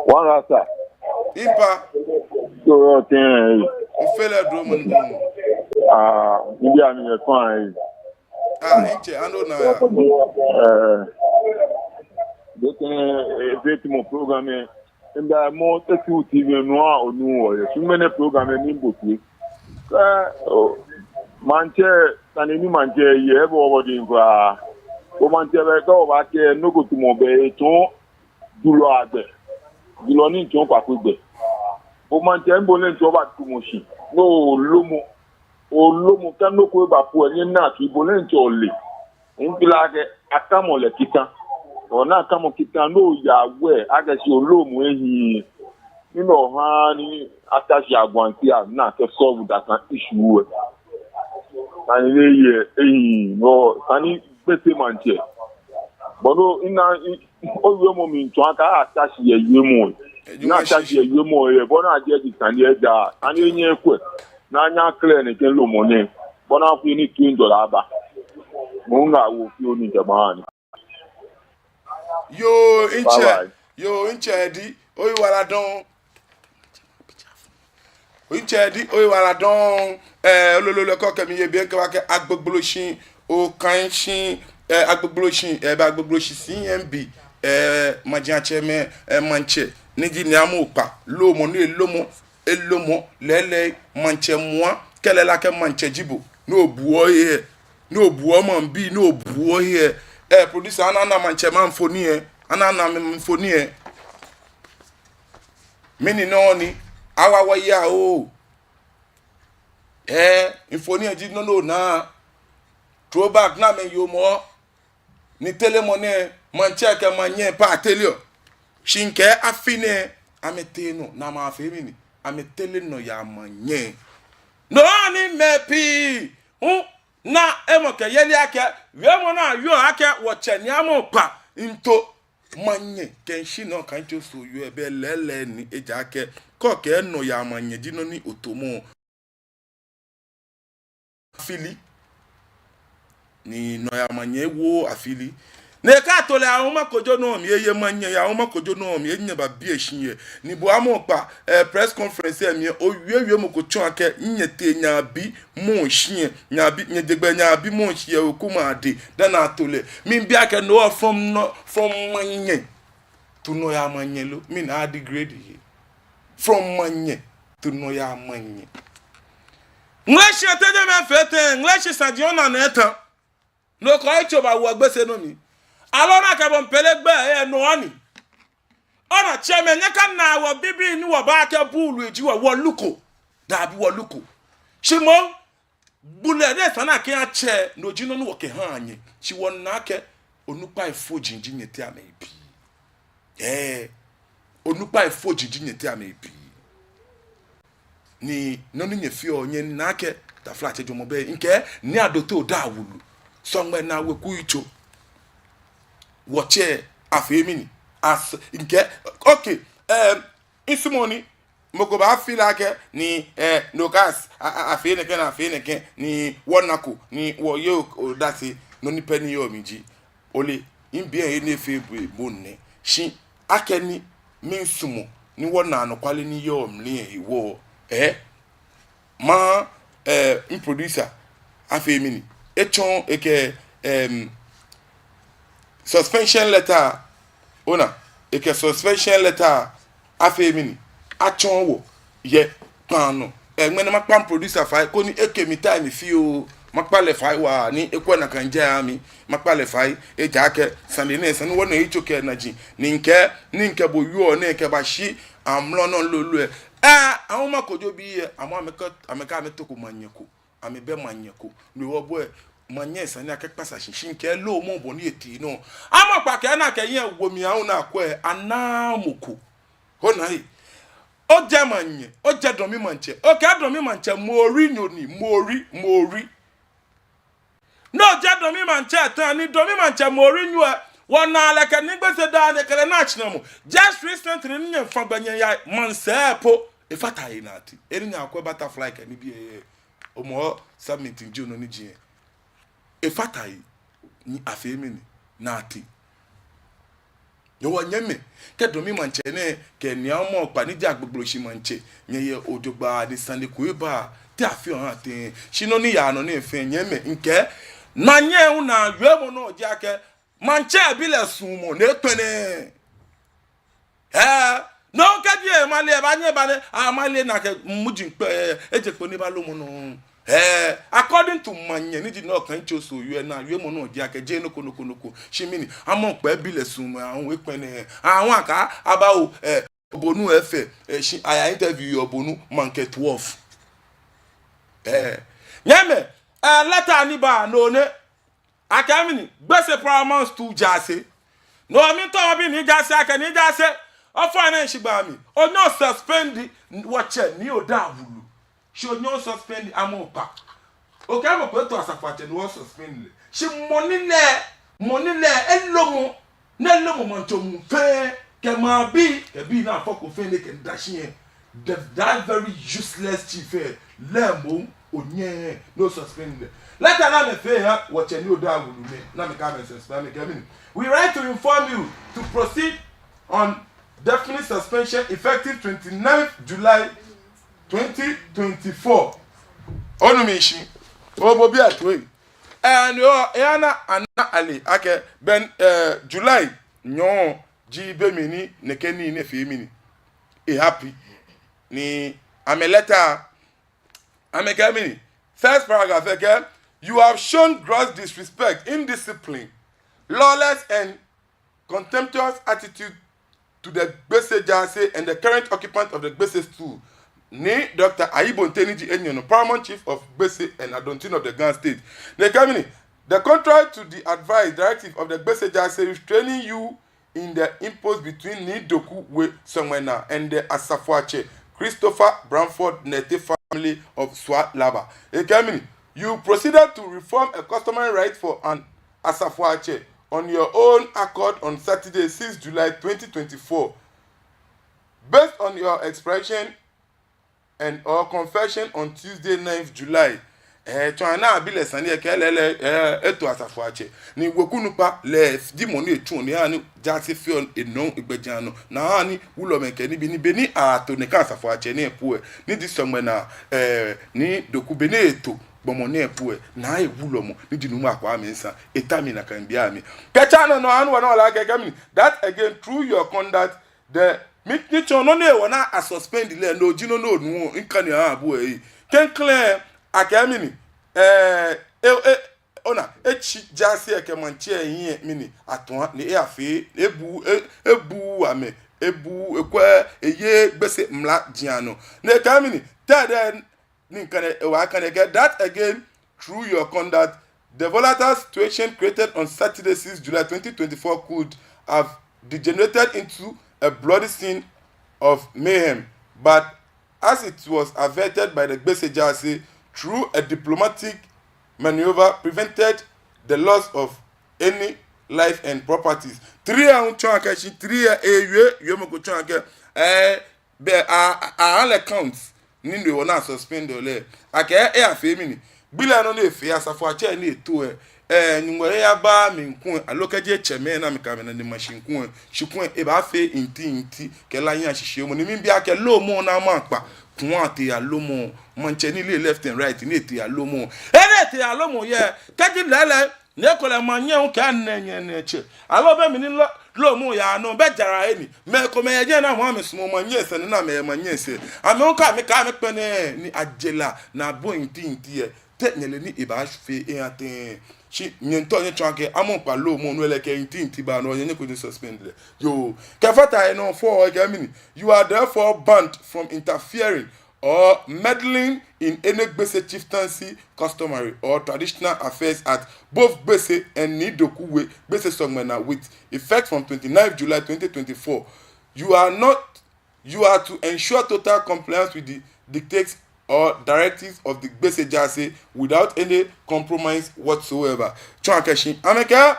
Wanga sa. Impa. So ten. O fele drum no. Ah, ndi ami e fine. Ah, inche ando na ya. Donc mon programme nda mo teku TV no onu o ye. Sumene programme ni boku. Manche tanini manche ye bo bo din kwa o manche be ko ba ke no ko tumo be to dulo agbe dulo ni ton pa ko gbe o manche nbo le to ba tumo shi no lomo kan no ko ba po ni na ki bo le to le npila ke akamo le kitan o na akamo kitan no ya we aga si olomo ehin nínú ha ni atashi agwanti a na ke solve that issue and no sani bete manche bono ina owo mo mi nto aka atashi ye yemo na atashi ye yemo ye bono aje di sani eja ani enye ekwe na anya clear ne ken lo mo ne bono afu ni $20 ba mo nga wo fi oni jamani yo inche di oyi wala don Oyichedi oyiwala don olololo ko kemi ye bien ke wa ke agbogbolosin o kan sin agbogbolosin ba agbogbolosin CMB majianche me manche niji ni amopa lomo ni elomo lele manche moi kele la ke manche jibo no buo ye no buo man bi no buo ye producer anana manche man foni e anana me foni e mini no ni awa ya o infoni eji no na throwback na me yo mo ni telemone manche ke manye pa telio shinke afine ameteno na ma afemi ametele no ya manye no ni mepi na emoke yeli ake we mo na yo ake wo cheni amopa into manye kenshi no kan to so yo ebe lele ni eja ake ko ke no ya manye dino ni otomo afili ni no ya manye wo afili ne ka to le awon makojo no mi eye manye ya awon makojo no mi enye ba bi ehyin ye ni bo amopa press conference e mi owie mo ko chon ake nyete nya bi mo hyin nya bi nyedegba nya bi mo hye okuma ade dan atole mi bi ake no from manye to no ya manye lo mi na degrade here from manye to no ya manye nglashi atede me fete nglashi sadio na neta no ko echo ba wo gbese no mi alona ka bon pelegbe no ani ona cheme nyaka na wo bibi ni wo ba ke bulu eji wo luko da bi wo luko shimo bule de sana ke ache no jino no wo ke han anye chi won na ke onupa ifo jinji nyete amebi onupa ifo jinji nyete amebi ni no nye fi onye na ke ta flat ejo mo be nke ni adoto da wulu somewhere na we ku icho watche afemini as nke okay isimoni moko ba feel ke ni nokas afene ke na afene ke ni wonako ni wo yo dati no ni peni yo miji ole imbie e na fe bonne shi akeni minsumo ni wona no kwale ni yo mle iwo ma producer afemini echon eke suspension letter ona eke suspension letter afemini achon wo ye panu enwene makpam producer fa ko ni eke mi time fi o makpale fa wa ni ekwa na kanja ami makpale fa eja ake sandene san wona ichoke na ji ni nke bo yo na eke ba shi amlo no lolu e awon makojo bi ye ameka ametoko manyeko amebe manyeko ni wo bo manye sani akekpasa shin ke lo mo boni eti no ama pa ke na ke yen wo mi ahun na ko e anamoko ho na yi o je manye o je domi manche o ke domi manche mori nyoni mori no je domi manche tan ni domi manche mori nyu wona la ke ni gbese da ne kele na china mo just recently ni yen fa gbanye ya mansepo e fata yi na ti eri nya ko butterfly ke ni bi omo summit in June ni jin e fata yi ni afemi ni na ti yo wanyeme ke domi manche ne ke ni omo pa ni ja gbogbo shi manche nyeye odogba ni sande ku eba ti afi on atin shino ni ya no ni fe nyeme nke na nye una yemo no je ake manche bi le sumo ne pene no ka die male ba nye ba ne amale na ke mujin pe ejepo ni ba lo mo no according to manye ni di no kan choso yu na yu mo no di ake je no konoko shimini amon pe bi le sumo awon epene awon aka abawo obonu efe shi aya interview obonu manke 12 nyame letter ni ba no ne akamini gbese paramount to jase no mi to bi ni jase ake ni jase o finance gba mi o no suspend watch ni o da wulu she o no suspend amopa o ka mo pe to asafate no suspend she money le elomo na elomo mo ntomu fe ke ma bi na foko fe ne ke dashin that very useless chief lembo onye no suspend let na me fe ha watch ni o da wulu me na me ka me suspend me ke we write to inform you to proceed on definite suspension effective 29th July 2024. Onumishi obobi atwe and yana ana ali ake ben July nyo ji be mini nekeni ne fe mini e happy ni ameleta amekemini first paragraph again you have shown gross disrespect, indiscipline, lawless and contemptuous attitude to the Gbese Jase and the current occupant of the Gbese stool, ni Dr. Ayibon Teniji Enyono, Paramount Chief of Gbese and Adontin of the Ghana State. The contrary to the advice directive of the Gbese Jase restraining you in the impose between Ni Doku We Songwena and the Asafuache, Christopher Bramford Nete family of Swat Laba. You proceeded to reform a customary right for an Asafuache on your own accord on Saturday, 6 July 2024. Based on your expression and or confession on Tuesday, 9th July, China abile sani ekelele eto Asafuache ni wokunupa le di moni etun ni ani jase fion eno igbejano na ani wulo menke ni beni ato ne kan Asafuache ni epu ni di somwe na ni doku beni eto bomone epu na e wulo mo ni di numu akwa mensa etami na kan bia mi pechano no anu na la kekemi that again through your conduct the ni chono ne wona a suspend le no jino no nu nkani abu ken clear akamini ona echi jase ekemanche yin mini aton ni afi ebu ame ebu ekwe eye gbese mla jiano ne kamini ted ni nkane wa kan get that again through your conduct the volatile situation created on Saturday 6 July 2024 could have degenerated into a bloody scene of mayhem, but as it was averted by the Gbese Jase through a diplomatic maneuver, prevented the loss of any life and properties. 3 on chanke, 3 yomoko chanke, be all accounts, ninde wona suspend ole. Ake afemini. Bila no le fe Asafuache ni eto nwere ya ba mi nkun alokeje cheme na mi kamena ni machine kun shikun e ba fe inti ke la yan sise mo ni mi bi ake lo mo na ma pa kun ate ya lo mo manche ni le left and right ni ete ya lo mo ete ya lo mo ye keji lele ne ko le manye un ka nenye neche alo be mi ni lo mo ya no be jara eni me ko me ye na mo amisumo manye se na me manye se ame un ka me pe ni ajela na bo inti ye tenyele ni iba fe e atin shi nyento nye chanke amon pa lo mo no eleke inti ba no nye ko suspend yo kafata no for gamini you are therefore banned from interfering or meddling in any Gbese chieftaincy, customary or traditional affairs at both Gbese and Nidokuwe Gbese Songmena with effect from 29 July 2024. You are to ensure total compliance with the dictates or directives of the Gbese Jase without any compromise whatsoever. Chuankeshi ameka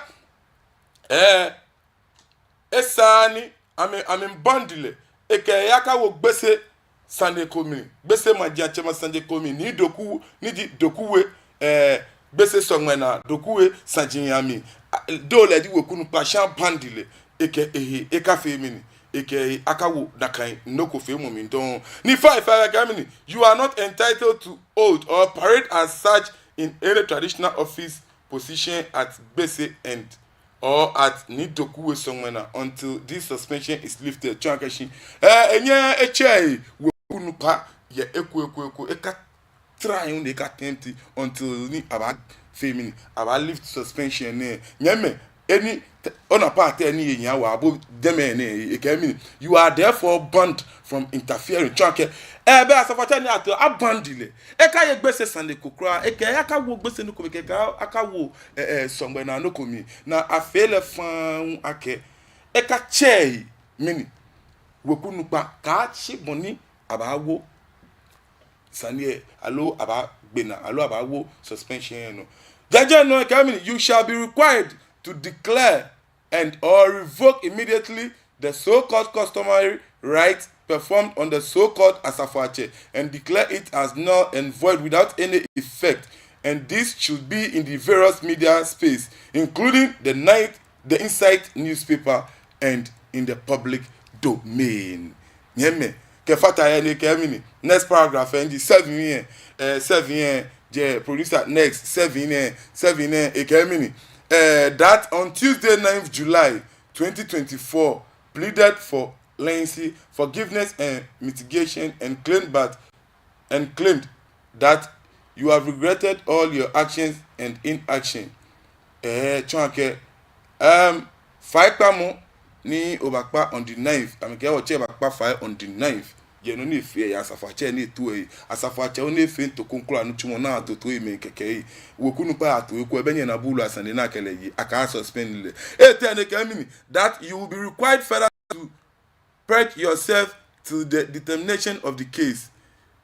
esani amen bandile eke yaka wo Gbese Sunday komi Gbese madia chema Sunday komi ni doku ni di dokuwe Gbese Songmena dokuwe sanjinyami do le di wokunu pa shan bandile eka femini eke akawo dakai noko fe mo mi don ni five gamini you are not entitled to hold or parade as such in any traditional office position at Gbese and or at Nidokuwe Songmena until this suspension is lifted. Chankashi enye eche wokunu pa ye eku eka try on the attempt until ni aba femini aba lift suspension ne nyame any on a part any yawa abo demene ekemi you are therefore banned from interfering chanke be asafata ni ato abandile eka ye Gbese Sunday kokra eka aka wo Gbese no komike aka wo Songmena no komi na afele fan ake eka chei mini wokunu pa ka chi boni abawo sanie alo aba gbena alo abawo suspension no jaje no ekemi you shall be required to declare and or revoke immediately the so-called customary right performed on the so-called asafache and declare it as null and void without any effect, and this should be in the various media space, including the Insight newspaper and in the public domain. Nyeme kefata yani kemini next paragraph and the 7 the producer next 7 ekemini that on Tuesday 9th July 2024 pleaded for leniency, forgiveness and mitigation and claimed that you have regretted all your actions and inaction. Chonke Faikamo ni obakpa on the 9th. Amike oche bakpa fire on the 9th. Je no ni fie ya asafache ni tu e. Asafache o ni fe to konkura no chumo na to to ime keke. Wokunu pa ato eku ebenye na bulu asande na kele yi. Aka suspend le. Ete ke mini that you will be required further to pledge yourself to the determination of the case.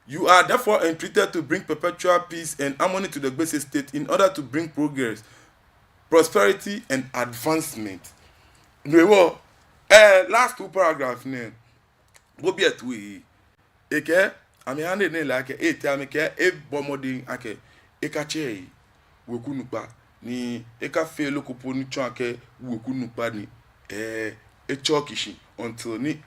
You are therefore entreated to bring perpetual peace and harmony to the Gbese state in order to bring progress, prosperity, and advancement. Last two paragraphs ne go be at we eke ami ande ne like ete amike e bomodi ake ekache wokunupa ni eka fe lokopo ni chon ake wokunupa ni echokishi until ni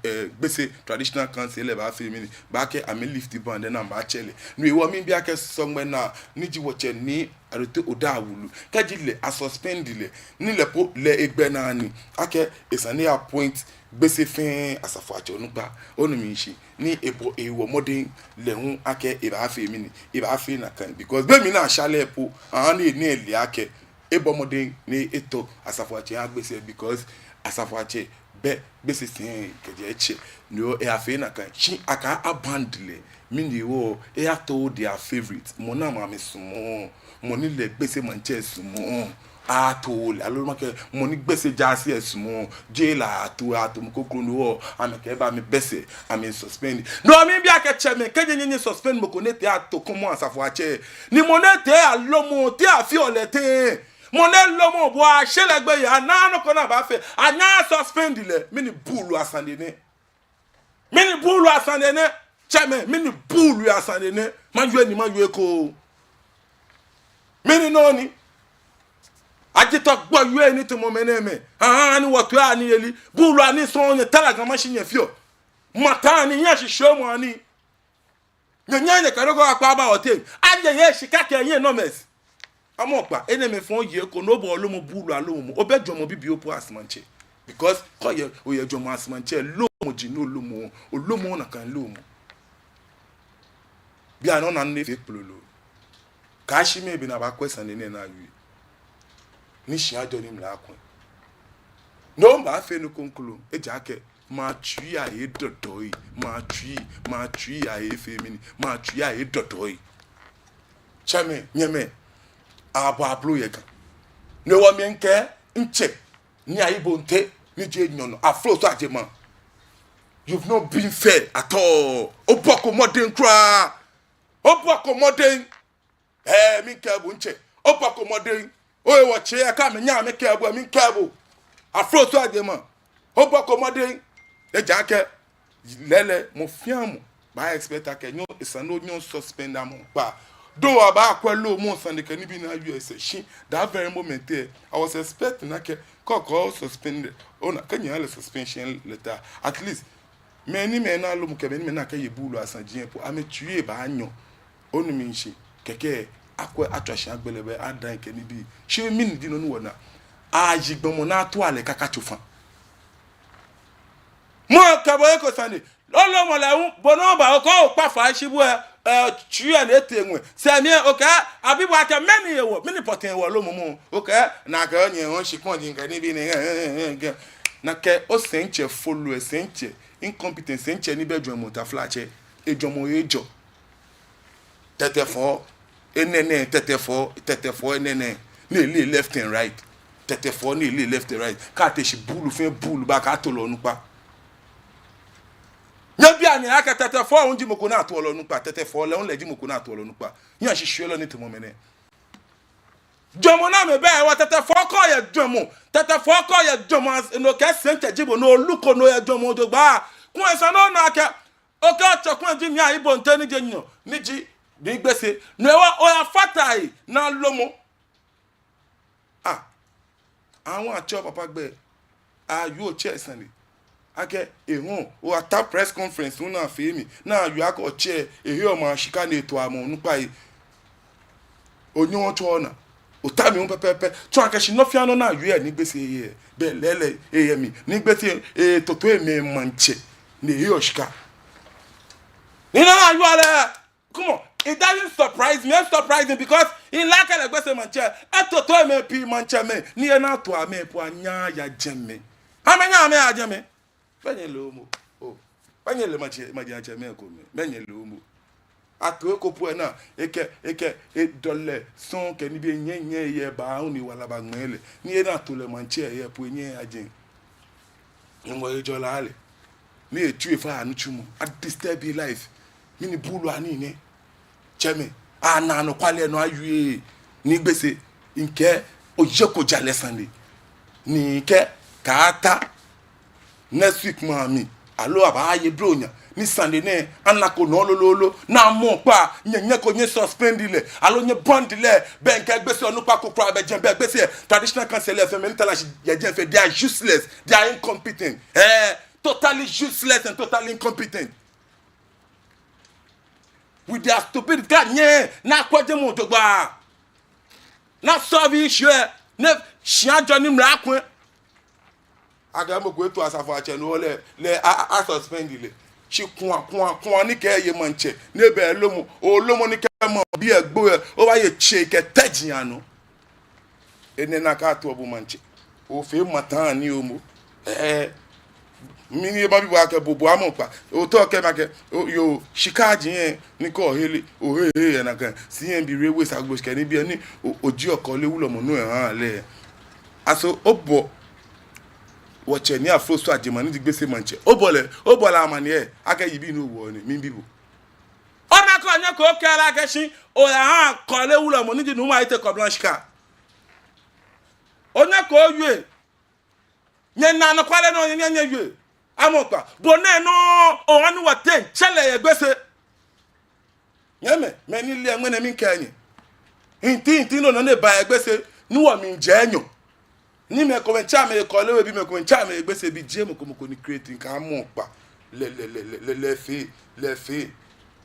Gbese traditional council ba fe mi ba ke ami lift the band na ba chele no wo mi bi ake Songmena ni ji woche ni arote odawulu kajile a suspend le ni lepo le egbe na ni ake esani appoint Gbese fin asafache onugba onumi ni ebo ewo modern lehun ake e ba fe mi ni e ba fe na kan because be mi na shale epo ani ni ele ake ebo modern ni eto asafache Gbese because asafache be Gbese sin keje eche no e afe na kan chi aka abandle mini wo e ato their favorite mo na ma me sumo mo ni le Gbese manche sumo ato le alo make mo ni Gbese jasi sumo jela ato mo kokro no ameke ba me Gbese am suspend no mi bi akeche me keje nyenye suspend mo ko ne te ato komo asafache ni mo ne te alomo te afi olete Monel lomo bo a shelegbe ya na no kona ba fe anya suspend le mini bulu asande ne cheme mini bulu asande ne manjwe ko mini noni ajito gbo yue ni to mo meneme ni wotu ani eli bulu ani so nye talaga machine fio mata ni nya shisho mo ani nyanya karogo akwa ba hotel aje ye shikake yen no mes amokpa eneme fon ye ko no bo olomo bulu alomo obejomo bibi opo asmanche because koye oyejomo asmanche lomo jinu olomo na kan lomo bi anon na ne fe pololo kashi me bi na ba kwesa ne na wi ni shi ajo ni mla akun no ba fe no konkulu eja ke ma tui a e dodoi ma tui a e femini ma tui a e dodoi chame nyeme ablo yeka ne wa mi nke nche ni ayi bonte ni je nyono aflo so ajema you've not been fair at all opoko modern kra opoko modern mi kebu nche opoko modern oye wo che aka me nya me kebu mi kebu afro so ajema opoko modern e jake lele mo fiamu ba expect ake nyo isano nyo suspend am pa do aba akwelo mo sande kan bi na US shi that very moment there I was expecting ake koko suspended ona kanya le suspension letter at least many men na lo mu ke many na ka yebulu asanjin po ametue ba anyo onu mi nshi keke akwa atwasha agbelebe adan ke ni bi shi mi ni di no wona ajigbomo na to ale kaka chufan mo ka boye ko sande lolo mo la bono ba ko pa fa shibu tue na etenwe se mi oka abibu aka meni yewo mini poten wo lo mumu oka na ka onye won shikon din ka ni bi ni na ke o senche follow senche incompetence senche ni bedroom mota flache ejomo ejo tetefo enene tetefo enene ni le left and right tetefo ni le left and right ka te shi bulu fe bulu ba ka to lo nupa nyabi ani aka tetefo onji moko na to lo nupa tetefo le on le ji moko na to lo nupa yan shishu lo ni to mo mene jomo na me be wa tetefo ko ye jomo tetefo ko ye jomo no ke sente jibo no luko no ye jomo do gba kun esa no na aka o ka chokun ji ni aibo nte ni je nyo ni ji ni gbese no wa o ya fatai na lomo àwọn acho papa gbe ayu o che sanle ake ehun o ata press conference una femi na ayu aka che ehi o ma shika na eto amo nupa yi onyo to ona o ta mi un pepepe to aka shi no fi ano na ayu e ni gbese ye be lele eyemi ni gbese toto eme manche ni ehi o shika ni na ayu ale come on. It doesn't surprise me. It's surprising because in like a gbese manche atoto eme pi manche me ni na to ame po anya ya jemme amenya ame ya jemme benye lo mo o benye le manche maji me ko me benye lo mo ato ko po na eke e dole son ke ni bi nyenye ye ba uni wala ba ngele ni na to le manche ye po nye ajin ngo e jola ale ni etu efa anu chumu at disturb life mini bulu ani ni cheme ana no kwale no ayu ni gbese nke ojeko jale Sunday ni ke kata next week mami alo aba aye bronya ni Sunday ne anako no lololo na mo pa nyenye ko nye suspend ile alo nye bond ile ben ke gbese onu pa kokra be jembe gbese traditional council FM mentala ye jemfe they are useless, they are incompetent, totally useless and totally incompetent. With their stupid God, yeah, na kwaje mo to gba. Na solve issue, ne shian jonim la kwen. Aga mo go to asafo ache no le a suspend ile. Chi kun ni ke ye manche. Ne be lomo, o lomo ni ke mo bi egbo e, o ba ye che ke tajian no. Ene na ka to obo manche. O fe matan ni o mo. Mini ba bi wa ke bobo amopa o to ke ma ke yo shikaji yen ni ko hele o he na kan si yen bi rewe sagbo ke ni bi ni oji oko le wulo mo nu e han le aso obo wo che ni afro so ajema ni digbese manche obo la amani e aka yibi no wo ni mi bibo o na ko anya ko ke ala ke shin o ya han ko le wulo mo ni di nu ma ite ko blanchika o na ko yue nyen na no kwale no nyen yue amopa bonne no o anu waten chele ye gbese yeme meni le ngene mi kanye inti no na ba gbese ni wo mi nje enyo ni me ko mencha me ko lewe bi me ko mencha me gbese bi je mo ko ni creating ka amopa le fi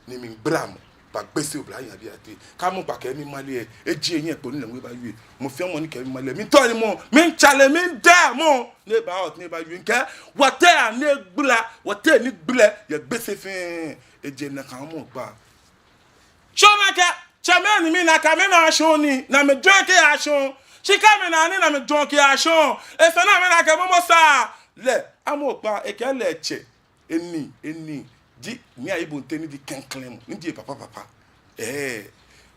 ni mi bramo pa gbese obla yan bi ate ka mo pa ke mi male eji eyin epo ni le we ba wi mo fi mo ni ke mi male mi to ni mo mi chale mi da mo ne ba out ne ba wi nke wote ani gbula wote ni gbule ye gbese fin eje na ka mo pa shoma ke chameni mi na ka me na shon ni na me drink ya shon shika me na ni na me drink ya shon e fe na me na ke mo sa le amopa ekele che eni ji ni ayibo nteni di kenklem ni di papa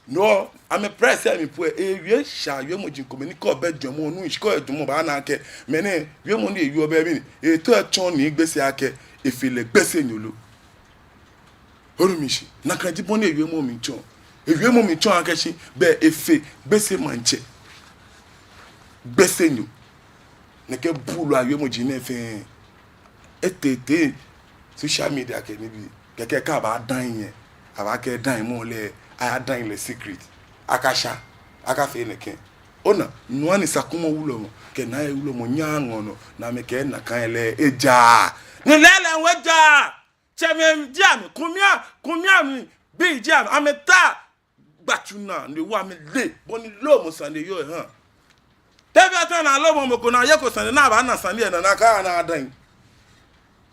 no ame press me pu ewie sha wie mo jinko me ni ko be dwom onu ishiko edwom ba na ake me ne wie mo ni ewie oba mi eto echon ni gbese ake efile gbese nyolo orumishi na kan ji bon ewie mo mi chon ake shi be efe gbese manche gbese nyu ne ke bulu awie mo ji na fe etete social media ke ni bi keke ka ba dan yen aba ke dan mo le I dan le secret akasha akafe neke ona nuani sakumo wulo mo ke na e wulo mo nyango no na me ke na kan le eja ni lele weja cheme diam kumia mi bi diam ameta gbatuna ni wa mi le boni lo mo sande yo tebe atan na lo mo ko na ye ko sande na ba na sande e na ka na dan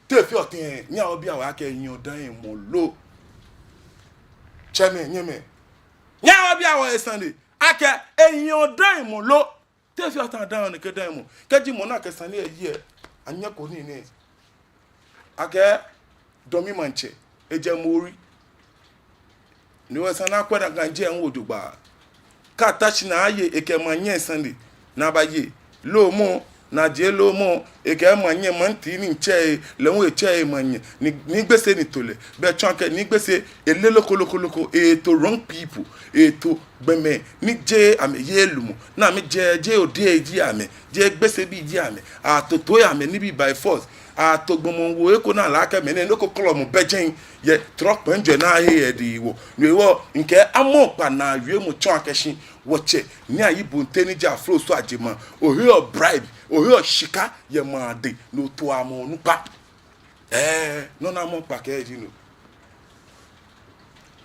te fi otin nya obi awa ke yin dan mo lo cheme nyeme nyawa bia wo Sunday ake eyin dan mo lo te fi atan dan ni ke dan mo keji mo na ke Sunday ye anya ko ni ni ake domi manche eje mori ni wo sana kwada ganje an wodugba ka tachi na aye eke manye Sunday na ba ye lo mo na je lo mo eke manye manti ni nche le won eche manye ni gbese ni tole be chonke ni gbese ele lokoloko to wrong people to gbeme ni je ame ye lumo na me je ode ji ame je gbese bi ji ame atoto ya me ni bi by force atogbomo wo eko na la ka me ne no ko kolom bejen ye truck penje na he di wo ni wo nke amopa na wie mu chon akeshin woche ni ayibo nteni ja flow so ajema ohi o bribe ohi o shika ye ma de no to amo nu pa no na mo pa ke ji no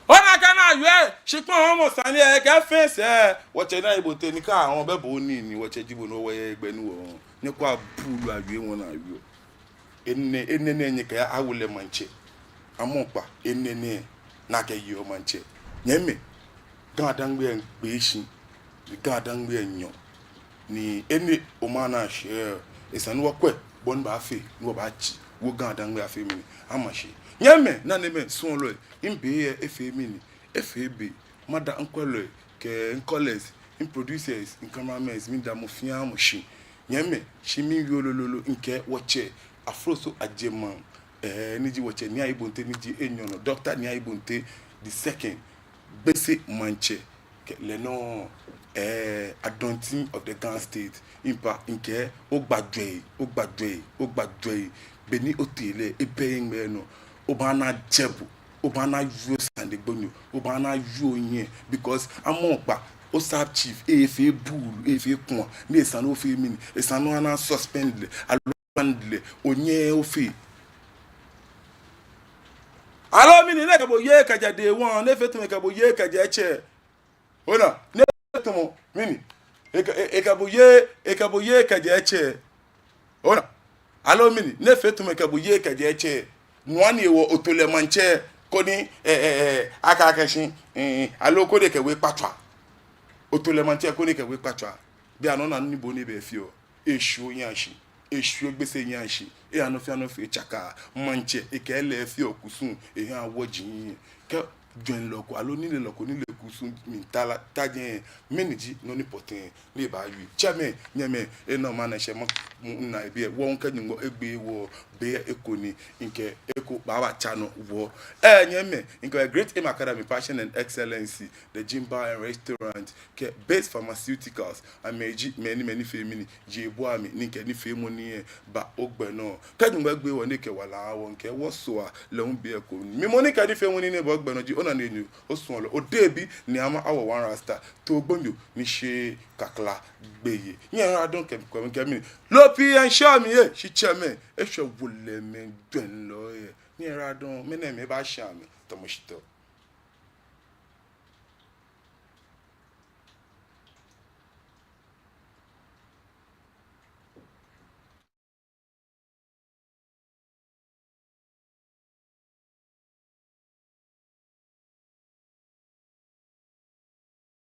ona kana yue shikpon homo sani e ka face woche na ayibo nteni ka awon bebo ni woche jibo no we egbe nu wo ni kwa bulu awie won na awie enne enye ka awule manche amopa enne na ke yi o manche nyeme gadangbe gbeshi gadangbe enyo ni ene o mana share esanu wakwe bon ba fe no ba chi wo gadangbe afe mi amashi nyeme na neme sun lo imbe efe mi ni efebe mada ankwelo ke nkoles in producers in cameramans mi da mo fia mo shi nyeme shi mi yolololo nke woche afro so ajema niji woche ni aibonte niji enyono doctor ni aibonte the second basic manche le no adonting of the Ghana state impa nke ogbadwe beni otele ebeyin me no obana jebu obana yu sande gbonyo obana yu yin because amopa o sub chief efe bulu efe kun ni esanu ofe mini esanu ana suspend le alondle onye ofe alo mini ne kabo ye kaja de won ne fetu me kabo ye kaja eche ona ne fetu mo mini ekabo ye kaja eche ona alo mini ne fetu me kabo ye kaja eche nwani wo otole manche koni aka akashin alo ko de kewe patwa otole manche koni kewe patwa bi anona ni bo ni be fi o eshu yanshi eshu egbese yanshi e anofi chaka manche ekele fi okusun ehan awojin ke join loko alo ni le loko ni le kusun mintala tajen meniji no ni potin ni ba yu chame nyeme e no ma na she mo na bi e wo nka nyingo egbe wo be ekoni nke eko baba chano wo nyeme nke Great Aim Academy Passion and Excellency the gym bar and restaurant ke base pharmaceuticals ameji many femini jebu ami nke ni femoni ba ogbe no ka nyingo egbe wo ni ke wala wo nke wo so a le un bi eko mi mo ni ka di femoni ni ba ogbe no ji ona na enyu osun lo odebi ni ama awo one rasta to gbonyo ni se kakla gbeye yen adon kemi lo pi en show mi she cheme e so wole me dwen lo ye ni adon me na me ba sha mi to mo shito